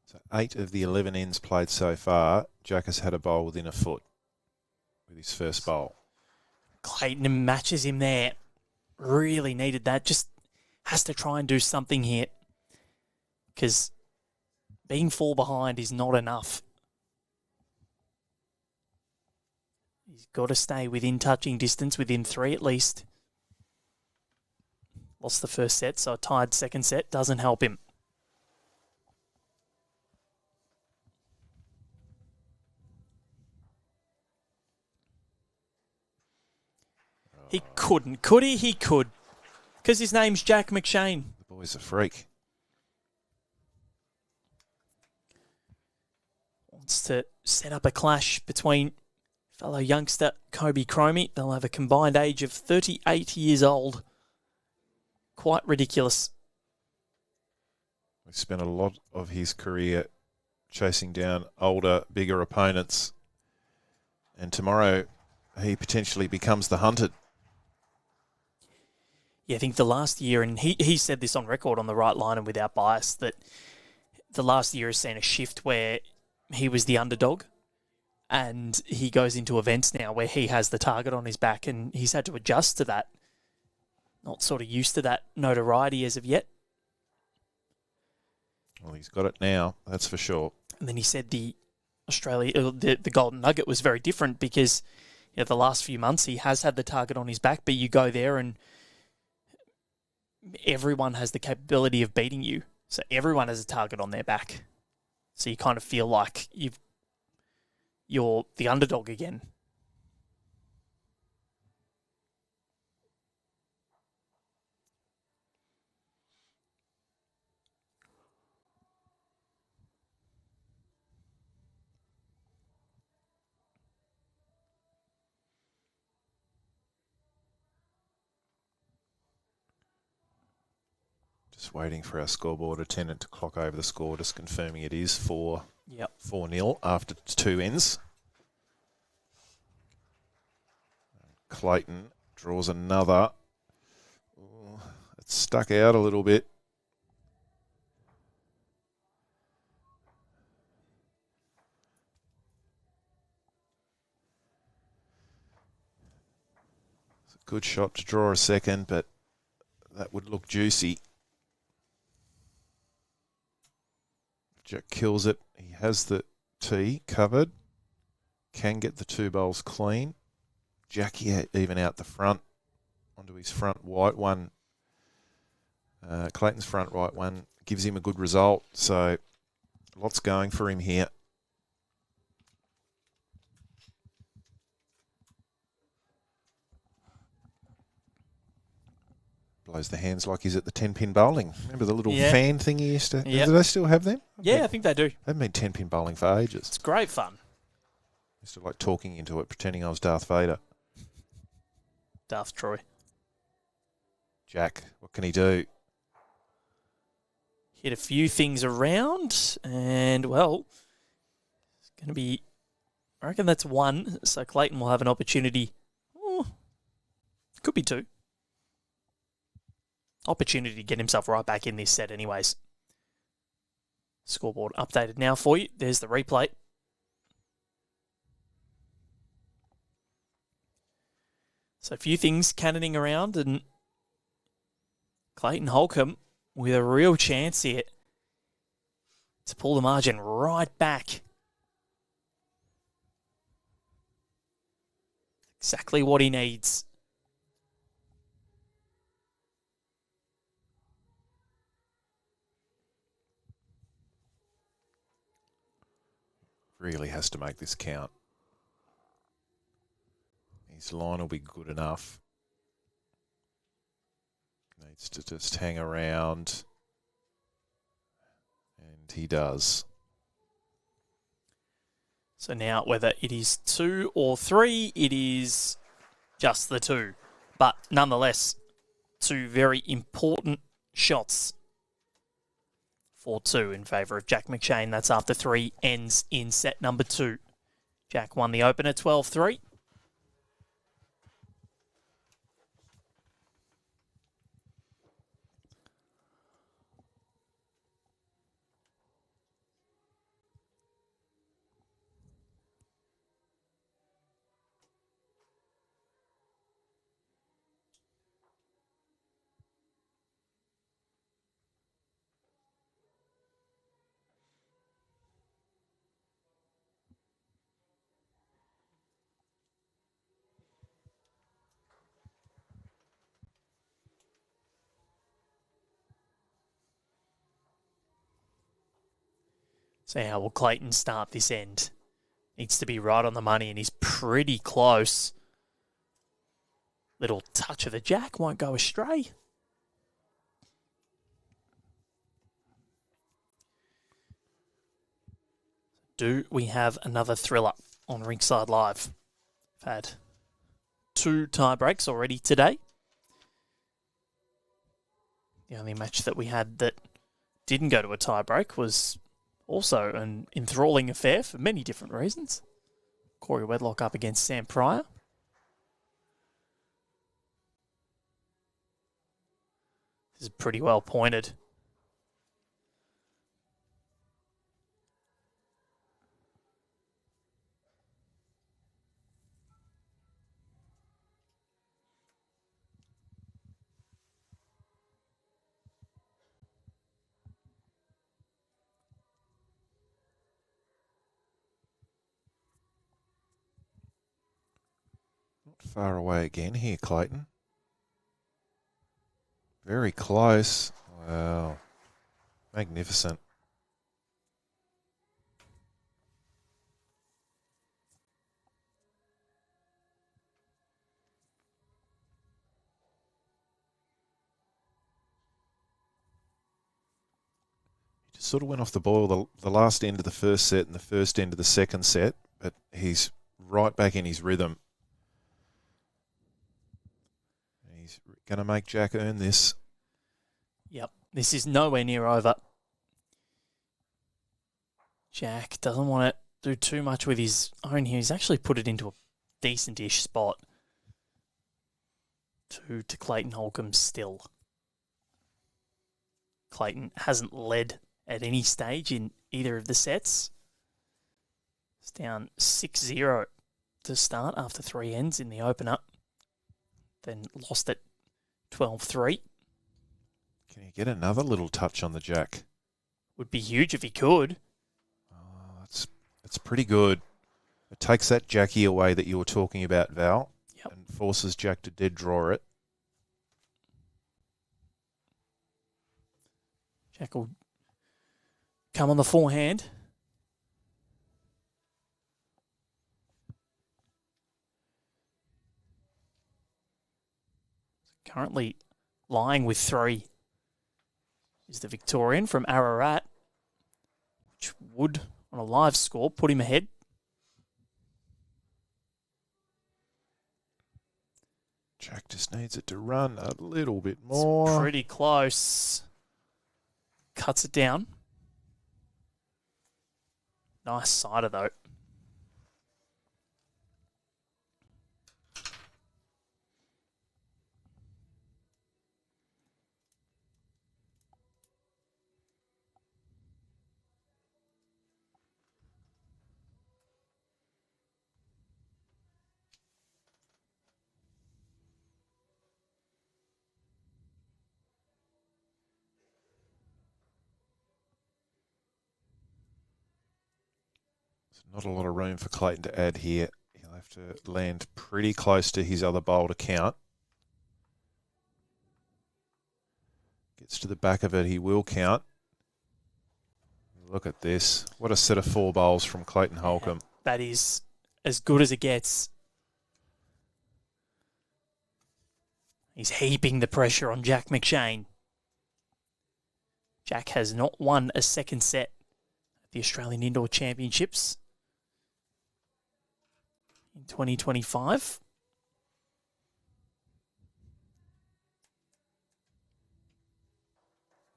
So 8 of the 11 ends played so far, Jack has had a bowl within a foot with his first bowl. Clayton matches him there. Really needed that. Just has to try and do something here. Because being 4 behind is not enough. He's got to stay within touching distance, within 3 at least. Lost the first set, so a tied second set doesn't help him. He couldn't, could he? He could. Because his name's Jack McShane. The boy's a freak. Wants to set up a clash between fellow youngster Kobe Cromie. They'll have a combined age of 38 years old. Quite ridiculous. He spent a lot of his career chasing down older, bigger opponents. And tomorrow he potentially becomes the hunted. Yeah, I think the last year, and he said this on record on the right line and without bias, that the last year has seen a shift where he was the underdog and he goes into events now where he has the target on his back and he's had to adjust to that. Not sort of used to that notoriety as of yet. Well, he's got it now, that's for sure. And then he said the Golden Nugget was very different because the last few months he has had the target on his back, but you go there and everyone has the capability of beating you. So everyone has a target on their back. So you kind of feel like you're the underdog again. Just waiting for our scoreboard attendant to clock over the score, just confirming it is 4-0 after 2 ends. Clayton draws another. Ooh, it's stuck out a little bit. It's a good shot to draw a second, but that would look juicy. Jack kills it. He has the tee covered. Can get the 2 bowls clean. Jackie even out the front onto his front white one. Clayton's front right one gives him a good result. So lots going for him here. Blows the hands like he's at the 10-pin bowling. Remember the little fan thing he used to... Yeah. Do they still have them? I think they do. They've been 10-pin bowling for ages. It's great fun. Used to like talking into it, pretending I was Darth Vader. Darth Troy. Jack, what can he do? Hit a few things around and, well, it's going to be... I reckon that's 1, so Clayton will have an opportunity. Could be 2. Opportunity to get himself right back in this set anyways. Scoreboard updated now for you. There's the replay. So a few things cannoning around and Clayton Holcombe with a real chance here to pull the margin right back. Exactly what he needs. Really has to make this count. His line will be good enough. Needs to just hang around. And he does. So now whether it is 2 or 3, it is just the 2. But nonetheless, 2 very important shots. 4-2 in favour of Jack McShane. That's after 3 ends in set number 2. Jack won the opener 12-3. So how will Clayton start this end? Needs to be right on the money, and he's pretty close. Little touch of the jack, won't go astray. Do we have another thriller on Ringside Live? We've had 2 tie breaks already today. The only match that we had that didn't go to a tie break was also an enthralling affair for many different reasons. Corey Wedlock up against Sam Pryor. This is pretty well pointed. Far away again here, Clayton. Very close. Wow. Magnificent. He just sort of went off the boil the last end of the first set and the first end of the second set, but he's right back in his rhythm. He's going to make Jack earn this. Yep, this is nowhere near over. Jack doesn't want to do too much with his own here. He's actually put it into a decent-ish spot. 2 to Clayton Holcombe still. Clayton hasn't led at any stage in either of the sets. It's down 6-0 to start after 3 ends in the opener. Then lost it 12-3. Can he get another little touch on the jack? Would be huge if he could. Oh, it's pretty good. It takes that jackie away that you were talking about, Val, and forces Jack to dead draw it. Jack will come on the forehand. Currently lying with 3 is the Victorian from Ararat, which would, on a live score, put him ahead. Jack just needs it to run a little bit more. It's pretty close. Cuts it down. Nice cider, though. Not a lot of room for Clayton to add here. He'll have to land pretty close to his other bowl to count. Gets to the back of it, he will count. Look at this. What a set of 4 bowls from Clayton Holcombe. That is as good as it gets. He's heaping the pressure on Jack McShane. Jack has not won a second set at the Australian Indoor Championships in 2025.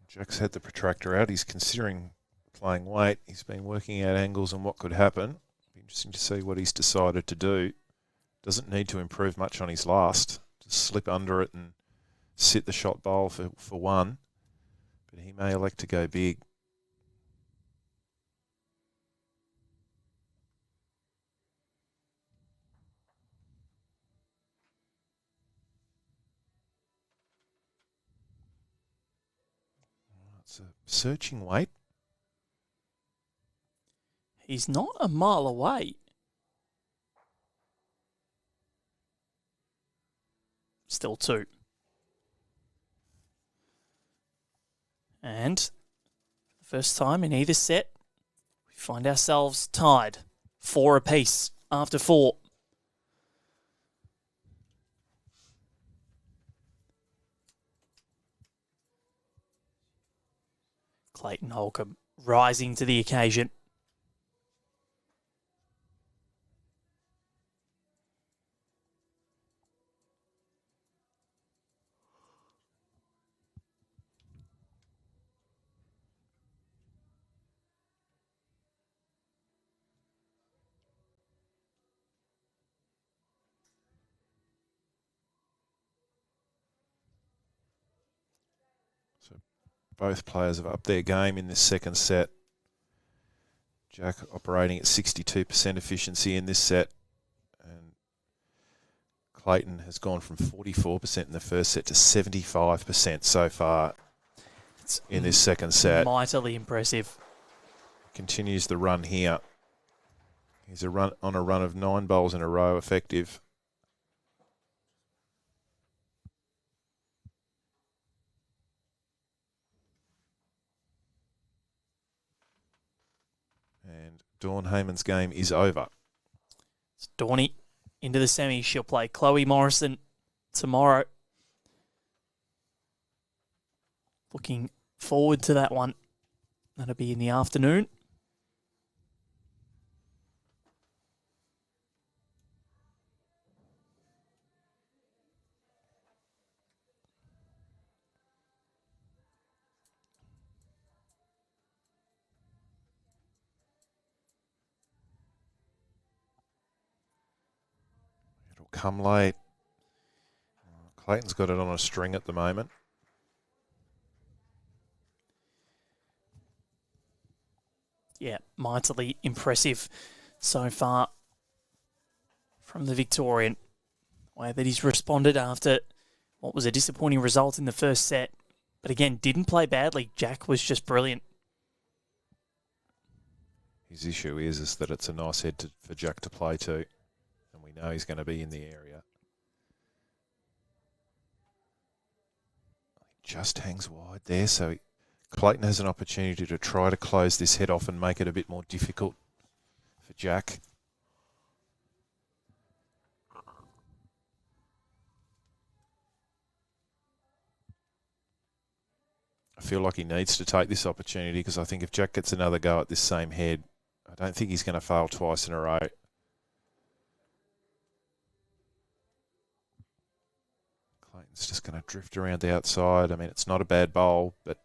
Jack's had the protractor out. He's considering playing weight. He's been working out angles and what could happen. Be interesting to see what he's decided to do. Doesn't need to improve much on his last. Just slip under it and sit the shot bowl for 1. But he may elect to go big. It's a searching weight. He's not a mile away. Still 2. And first time in either set, we've Find ourselves tied 4 apiece after 4. Clayton Holcombe rising to the occasion. So both players have upped their game in this second set. Jack operating at 62% efficiency in this set. And Clayton has gone from 44% in the first set to 75% so far in this second set. Mightily impressive. Continues the run here. He's on a run of 9 bowls in a row effective. And Dawn Heyman's game is over. It's Dawny into the semis. She'll play Chloe Morrison tomorrow. Looking forward to that one. That'll be in the afternoon. It'll come late. Clayton's got it on a string at the moment. Yeah, mightily impressive so far from the Victorian. The way that he's responded after what was a disappointing result in the first set. But again, didn't play badly. Jack was just brilliant. His issue is that it's a nice head for Jack to play to. And we know he's going to be in the area. He just hangs wide there, so Clayton has an opportunity to try to close this head off and make it a bit more difficult for Jack. I feel like he needs to take this opportunity because I think if Jack gets another go at this same head, I don't think he's going to fail twice in a row. Clayton's just going to drift around the outside. I mean, it's not a bad bowl, but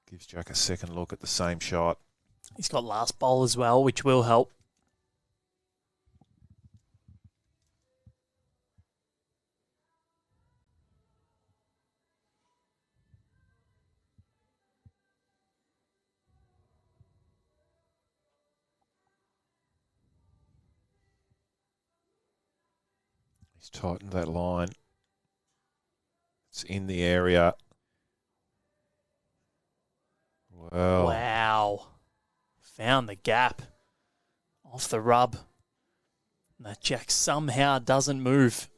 gives Jack a second look at the same shot. He's got last bowl as well, which will help. He's tightened that line. It's in the area. Well, Wow. Found the gap off the rub. And that Jack somehow doesn't move.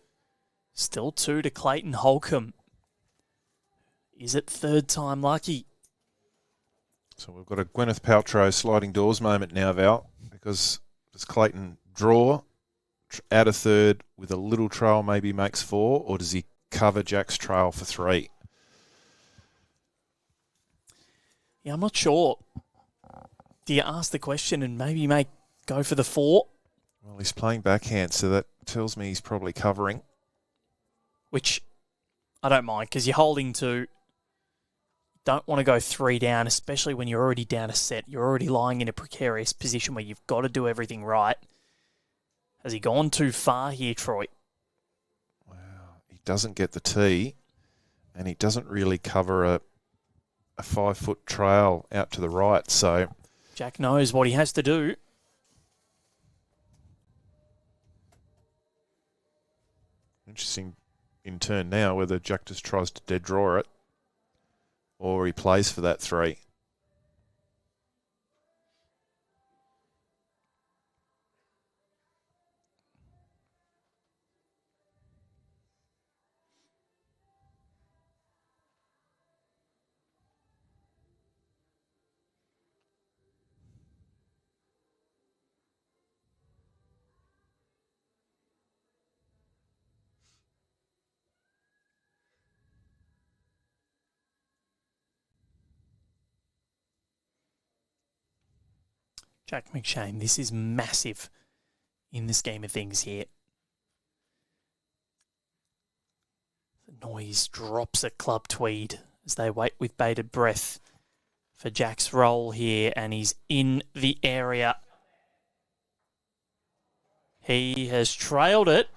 Still 2 to Clayton Holcombe. Is it third time lucky? so we've got a Gwyneth Paltrow sliding doors moment now, Val, because does Clayton draw out of third with a little trail, maybe makes 4, or does he cover Jack's trail for 3? Yeah, I'm not sure. Do you ask the question and maybe go for the 4? Well, he's playing backhand, so that tells me he's probably covering. Which I don't mind because you're holding 2. Don't want to go 3 down, especially when you're already down a set. You're already lying in a precarious position where you've got to do everything right. Has he gone too far here, Troy? Wow. He doesn't get the tee, and he doesn't really cover a 5-foot trail out to the right. So Jack knows what he has to do. interesting in turn now whether Jack just tries to dead draw it or he plays for that 3. Jack McShane, this is massive in the scheme of things here. The noise drops at Club Tweed as they wait with bated breath for Jack's roll here, and he's in the area. He has trailed it,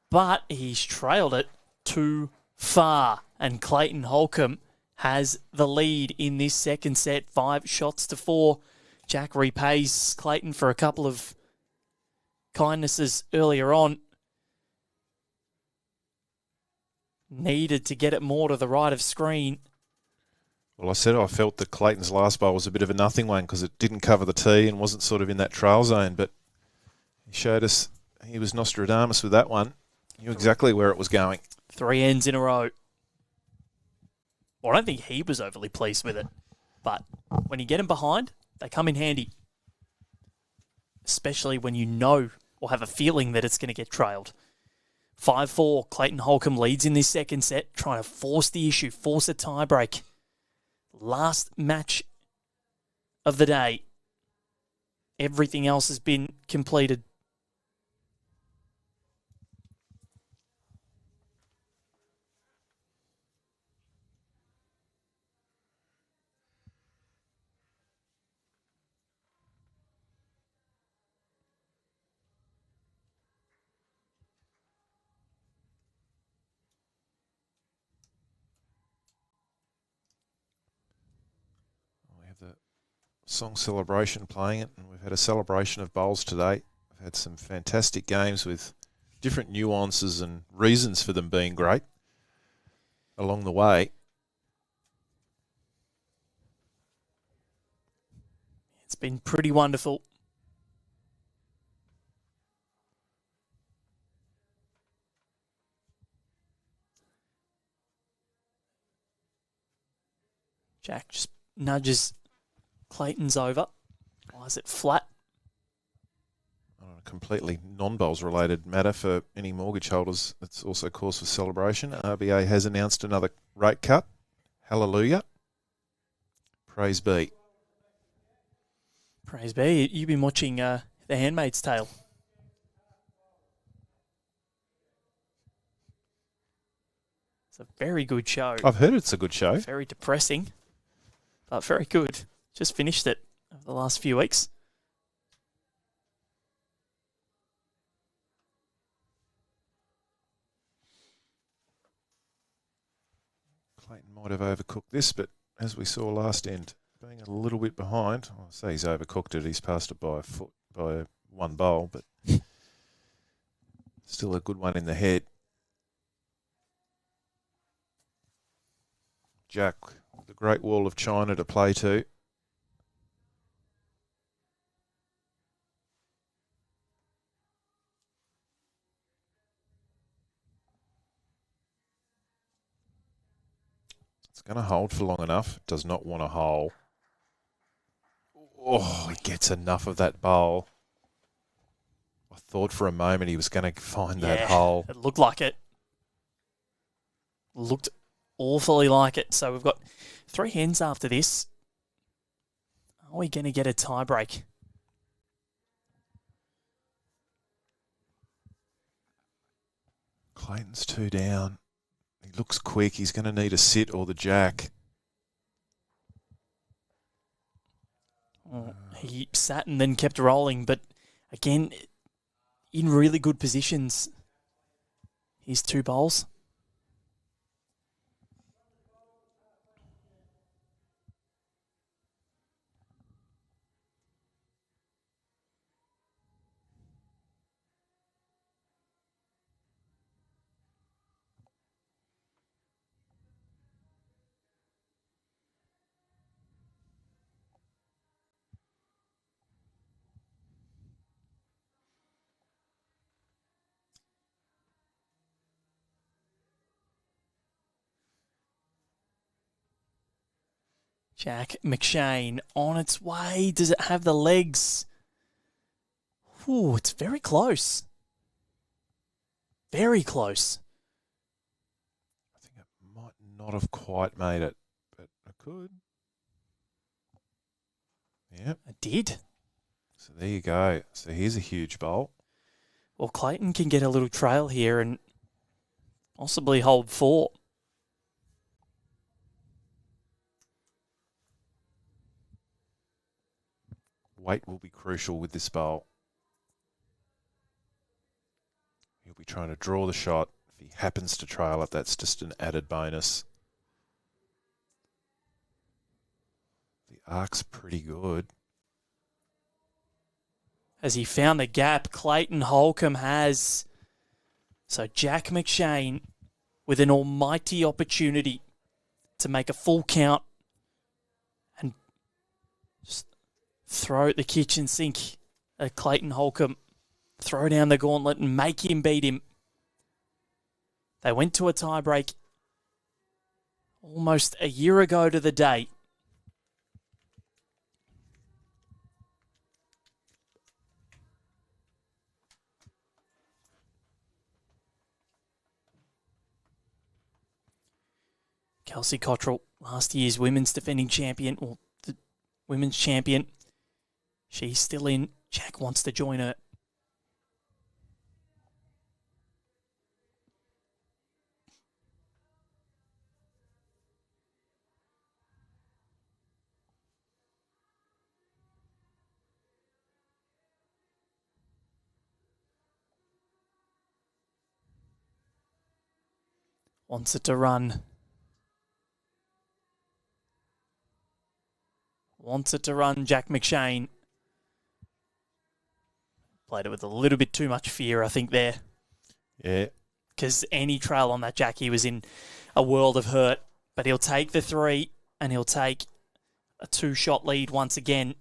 but he's trailed it too far, and Clayton Holcombe has the lead in this second set, 5-4. Jack repays Clayton for a couple of kindnesses earlier on. Needed to get it more to the right of screen. Well, I said I felt that Clayton's last bowl was a bit of a nothing one because it didn't cover the tee and wasn't sort of in that trail zone, but he showed us he was Nostradamus with that one. He knew exactly where it was going. 3 ends in a row. Well, I don't think he was overly pleased with it, but when you get him behind, they come in handy. Especially when you know or have a feeling that it's going to get trailed. 5-4, Clayton Holcombe leads in this second set, trying to force the issue, force a tiebreak. Last match of the day. Everything else has been completed. The song celebration playing it, and we've had a celebration of bowls today. We've had some fantastic games with different nuances and reasons for them being great along the way. It's been pretty wonderful. Jack just nudges Clayton's over. Why is it flat? On a completely non-bowls related matter for any mortgage holders, it's also cause for celebration. RBA has announced another rate cut. Hallelujah. Praise be. Praise be. You've been watching The Handmaid's Tale. It's a very good show. I've heard it's a good show. Very depressing, but very good. Just finished it over the last few weeks. Clayton might have overcooked this, but as we saw last end, being a little bit behind, I'll say he's overcooked it. He's passed it by a foot, by one bowl, but still a good one in the head. Jack, the Great Wall of China to play to. It's going to hold for long enough. It does not want to hole. Oh, he gets enough of that bowl. I thought for a moment he was going to find that hole. It looked like it. Looked awfully like it. So we've got 3 hands after this. Are we going to get a tie break? Clayton's 2 down. He looks quick. He's going to need a sit or the jack. Oh, he sat and then kept rolling, but again, in really good positions. Here's 2 bowls. Jack McShane on its way. Does it have the legs? Ooh, it's very close. Very close. I think it might not have quite made it, but it could. Yep. It did. So there you go. So here's a huge bowl. Well, Clayton can get a little trail here and possibly hold 4. Weight will be crucial with this bowl. He'll be trying to draw the shot. If he happens to trail it, that's just an added bonus. The arc's pretty good. Has he found the gap? Clayton Holcombe has. So Jack McShane with an almighty opportunity to make a full count and just throw at the kitchen sink at Clayton Holcombe. Throw down the gauntlet and make him beat him. They went to a tiebreak almost a year ago to the day. Kelsey Cottrell, last year's women's defending champion, or the women's champion. She's still in. Jack wants to join her. Wants it to run. Wants it to run, Jack McShane. Played it with a little bit too much fear, I think, there. Yeah. Because any trail on that Jack, he was in a world of hurt. But he'll take the 3 and he'll take a 2-shot lead once again.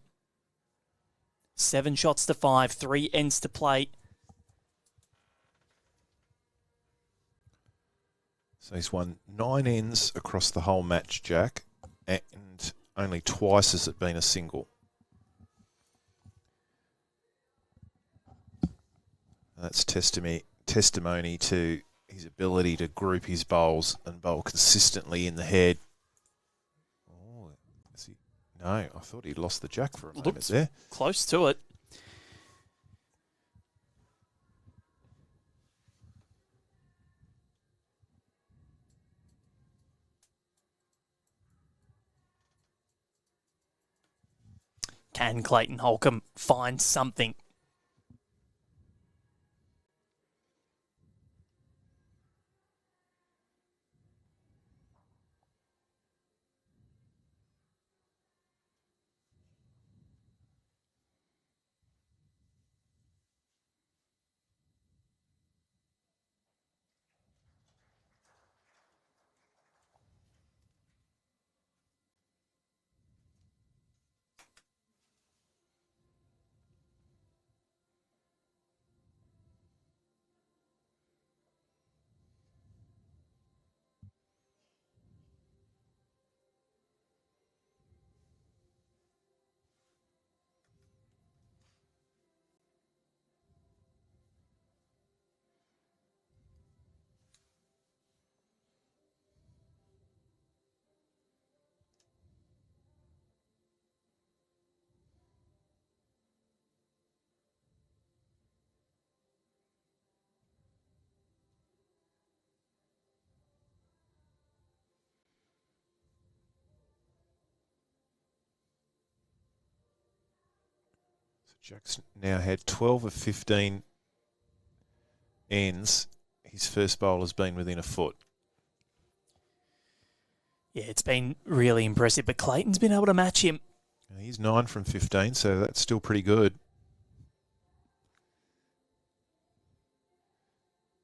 7 shots to 5, 3 ends to play. So he's won 9 ends across the whole match, Jack, and only twice has it been a single. That's testimony to his ability to group his bowls and bowl consistently in the head. Oh, is he? No, I thought he'd lost the Jack for a moment there. Close to it. Can Clayton Holcombe find something? Jack's now had 12 of 15 ends. His first bowl has been within a foot. Yeah, it's been really impressive, but Clayton's been able to match him. He's 9 from 15, so that's still pretty good.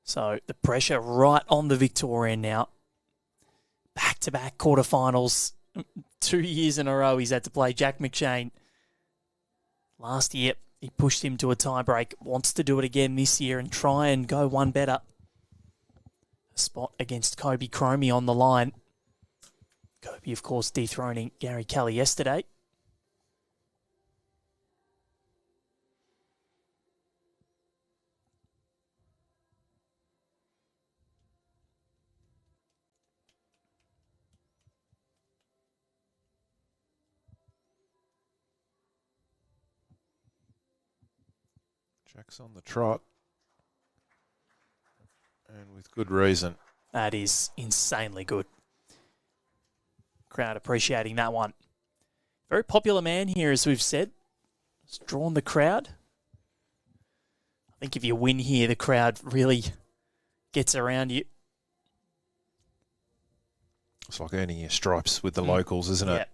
So the pressure right on the Victorian now. Back-to-back quarterfinals. 2 years in a row he's had to play Jack McShane. Last year, he pushed him to a tiebreak. Wants to do it again this year and try and go one better. A spot against Kobe Cromie on the line. Kobe, of course, dethroning Gary Kelly yesterday. Jack's on the trot. And with good reason. That is insanely good. Crowd appreciating that one. Very popular man here, as we've said. It's drawn the crowd. I think if you win here, the crowd really gets around you. It's like earning your stripes with the locals, isn't it? Yeah.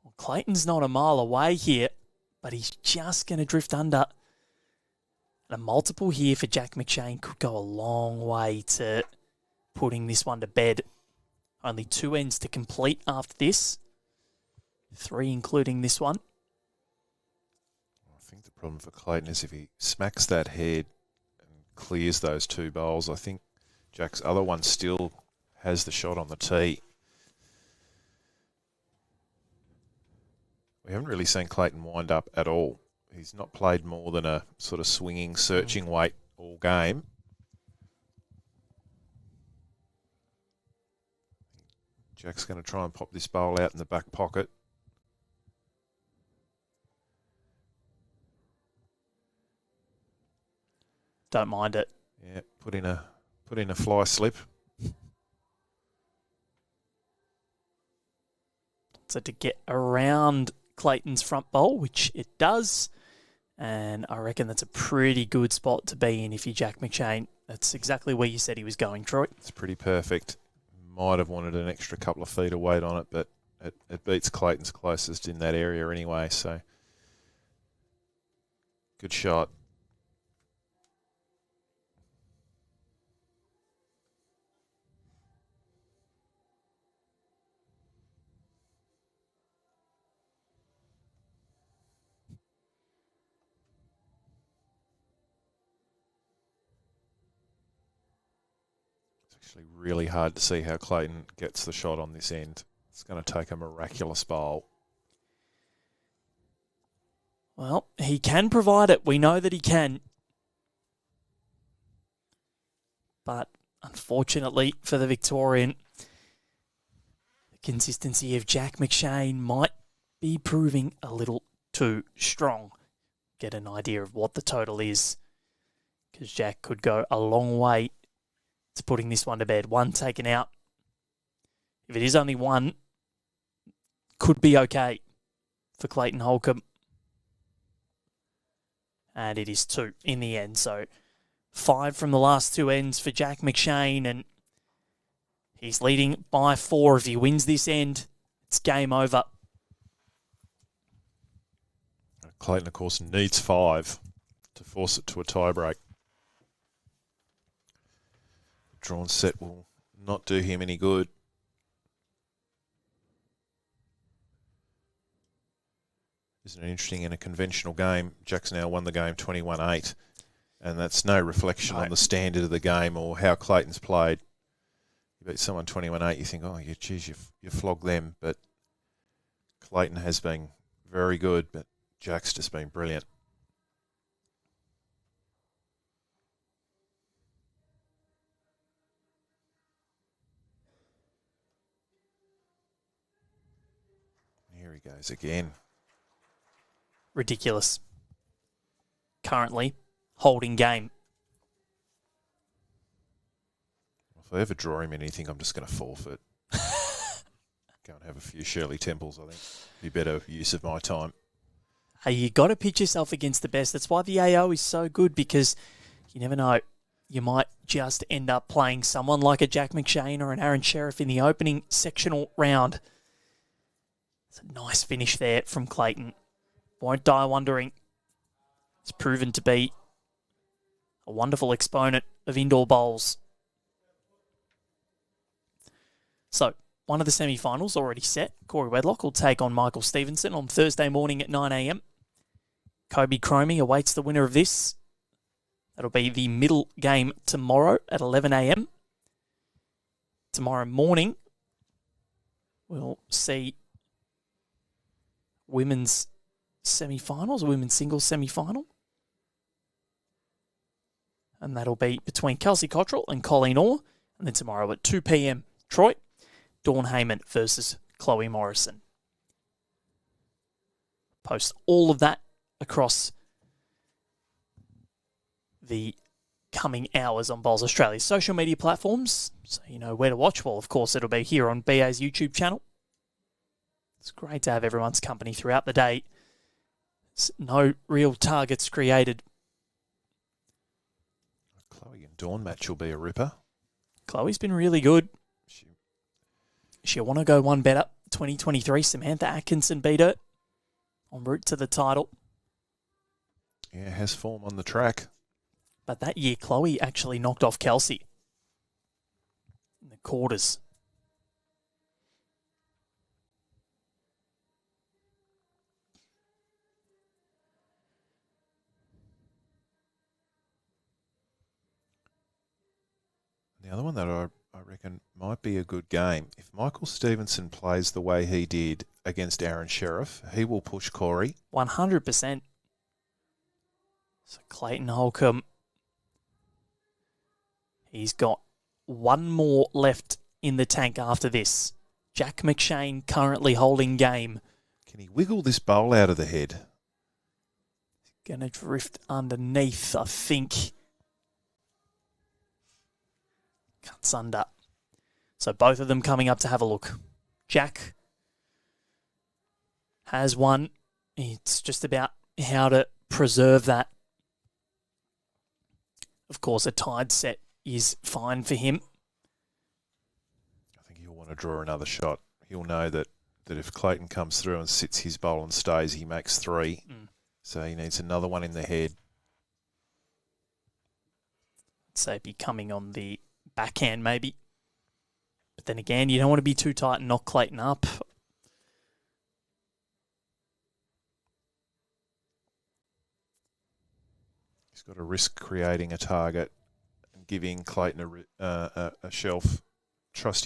Well, Clayton's not a mile away here, but he's just going to drift under. And a multiple here for Jack McShane could go a long way to putting this one to bed. Only 2 ends to complete after this. 3 including this one. I think the problem for Clayton is if he smacks that head and clears those 2 bowls, I think Jack's other one still has the shot on the tee. We haven't really seen Clayton wind up at all. He's not played more than a sort of swinging, searching weight all game. Jack's going to try and pop this bowl out in the back pocket. Don't mind it. Yeah, put in a fly slip. So to get around Clayton's front bowl, which it does, and I reckon that's a pretty good spot to be in if you're Jack McShane. That's exactly where you said he was going, Troy. It's pretty perfect. Might have wanted an extra couple of feet of weight on it, but it beats Clayton's closest in that area anyway, so good shot. Actually really hard to see how Clayton gets the shot on this end. It's going to take a miraculous bowl. Well, he can provide it. We know that he can. But unfortunately for the Victorian, the consistency of Jack McShane might be proving a little too strong. Get an idea of what the total is, because Jack could go a long way to putting this one to bed. 1 taken out. If it is only 1, could be okay for Clayton Holcombe. And it is 2 in the end. So 5 from the last 2 ends for Jack McShane, and he's leading by 4. If he wins this end, it's game over. Clayton, of course, needs 5 to force it to a tie-break. Drawn set will not do him any good. Isn't it interesting, in a conventional game, Jack's now won the game 21-8, and that's no reflection on the standard of the game or how Clayton's played. You beat someone 21-8, you think, oh, geez, you flogged them, but Clayton has been very good, but Jack's just been brilliant. Here he goes again. Ridiculous. Currently holding game. If I ever draw him anything, I'm just going to forfeit. Go and have a few Shirley Temples, I think. Be better use of my time. Hey, you got to pitch yourself against the best. That's why the AO is so good, because you never know. You might just end up playing someone like a Jack McShane or an Aaron Sheriff in the opening sectional round. It's a nice finish there from Clayton. Won't die wondering. It's proven to be a wonderful exponent of indoor bowls. So, one of the semi-finals already set. Corey Wedlock will take on Michael Stevenson on Thursday morning at 9 a.m. Kobe Cromie awaits the winner of this. That'll be the middle game tomorrow at 11 a.m. Tomorrow morning, we'll see women's semi-finals, women's singles semi-final. And that'll be between Kelsey Cottrell and Colleen Orr. And then tomorrow at 2 p.m, Troy, Dawn Heyman versus Chloe Morrison. Post all of that across the coming hours on Bowls Australia's social media platforms, so you know where to watch. Well, of course, it'll be here on BA's YouTube channel. It's great to have everyone's company throughout the day. There's no real targets created. Chloe and Dawn match will be a ripper. Chloe's been really good. She'll want to go one better. 2023, Samantha Atkinson beat her en route to the title. Yeah, has form on the track. But that year, Chloe actually knocked off Kelsey in the quarters. The other one that I reckon might be a good game, if Michael Stevenson plays the way he did against Aaron Sheriff, he will push Corey. 100%. So Clayton Holcombe, he's got one more left in the tank after this. Jack McShane currently holding game. Can he wiggle this bowl out of the head? Going to drift underneath, I think. Cuts under. So both of them coming up to have a look. Jack has one. It's just about how to preserve that. Of course, a tied set is fine for him. I think he'll want to draw another shot. He'll know that if Clayton comes through and sits his bowl and stays, he makes 3. So he needs another one in the head. I'd say be coming on the backhand maybe. But then again, you don't want to be too tight and knock Clayton up. He's got to risk creating a target and giving Clayton a shelf. Trust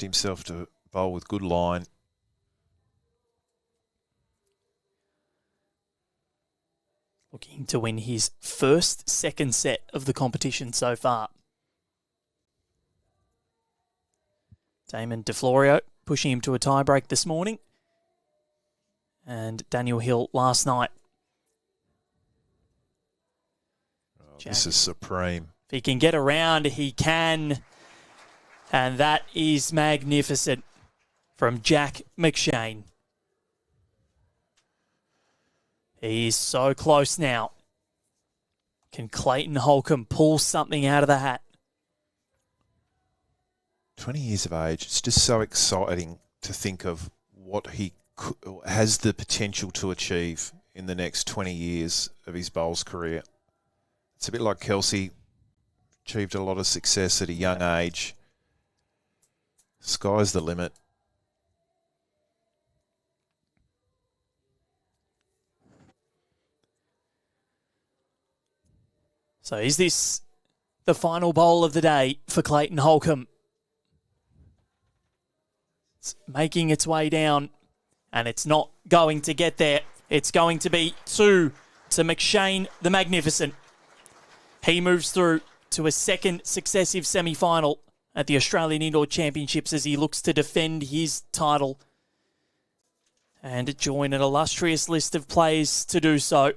himself to bowl with good line. Looking to win his second set of the competition so far. Damon DeFlorio pushing him to a tiebreak this morning. And Daniel Hill last night. This is supreme. If he can get around, he can. And that is magnificent from Jack McShane. He's so close now. Can Clayton Holcombe pull something out of the hat? 20 years of age. It's just so exciting to think of what he has the potential to achieve in the next 20 years of his bowls career. It's a bit like Kelsey, achieved a lot of success at a young age. Sky's the limit. So is this the final bowl of the day for Clayton Holcombe? It's making its way down, and it's not going to get there. It's going to be 2 to McShane the Magnificent. He moves through to a second successive semi-final at the Australian Indoor Championships as he looks to defend his title and join an illustrious list of players to do so.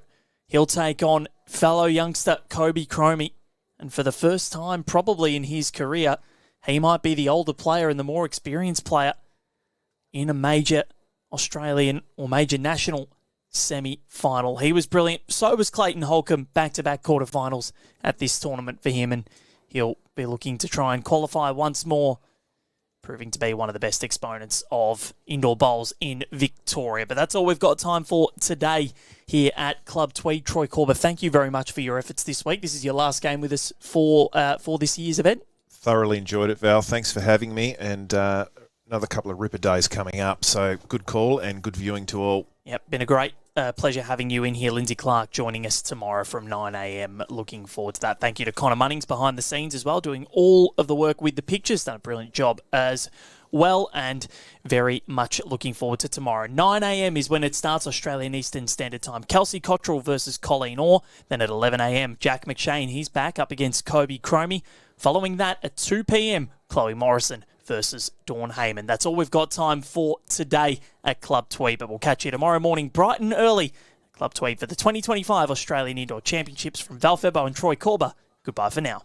He'll take on fellow youngster Kobe Cromie, and for the first time probably in his career, he might be the older player and the more experienced player in a major Australian or major national semi-final. He was brilliant. So was Clayton Holcombe, back-to-back quarterfinals at this tournament for him, and he'll be looking to try and qualify once more, proving to be one of the best exponents of indoor bowls in Victoria. But that's all we've got time for today here at Club Tweed. Troy Corber, thank you very much for your efforts this week. This is your last game with us for this year's event. Thoroughly enjoyed it, Val. Thanks for having me, and another couple of ripper days coming up. So good call and good viewing to all. Yep, been a great pleasure having you in here. Lindsay Clark joining us tomorrow from 9 a.m. Looking forward to that. Thank you to Connor Munnings behind the scenes as well, doing all of the work with the pictures. Done a brilliant job as well, and very much looking forward to tomorrow. 9 a.m. is when it starts, Australian Eastern Standard Time. Kelsey Cottrell versus Colleen Orr. Then at 11 a.m, Jack McShane, he's back up against Kobe Cromie. Following that at 2 p.m, Chloe Morrison versus Dawn Heyman. That's all we've got time for today at Club Tweed, but we'll catch you tomorrow morning bright and early at Club Tweed for the 2025 Australian Indoor Championships. From Val Febo and Troy Corber, goodbye for now.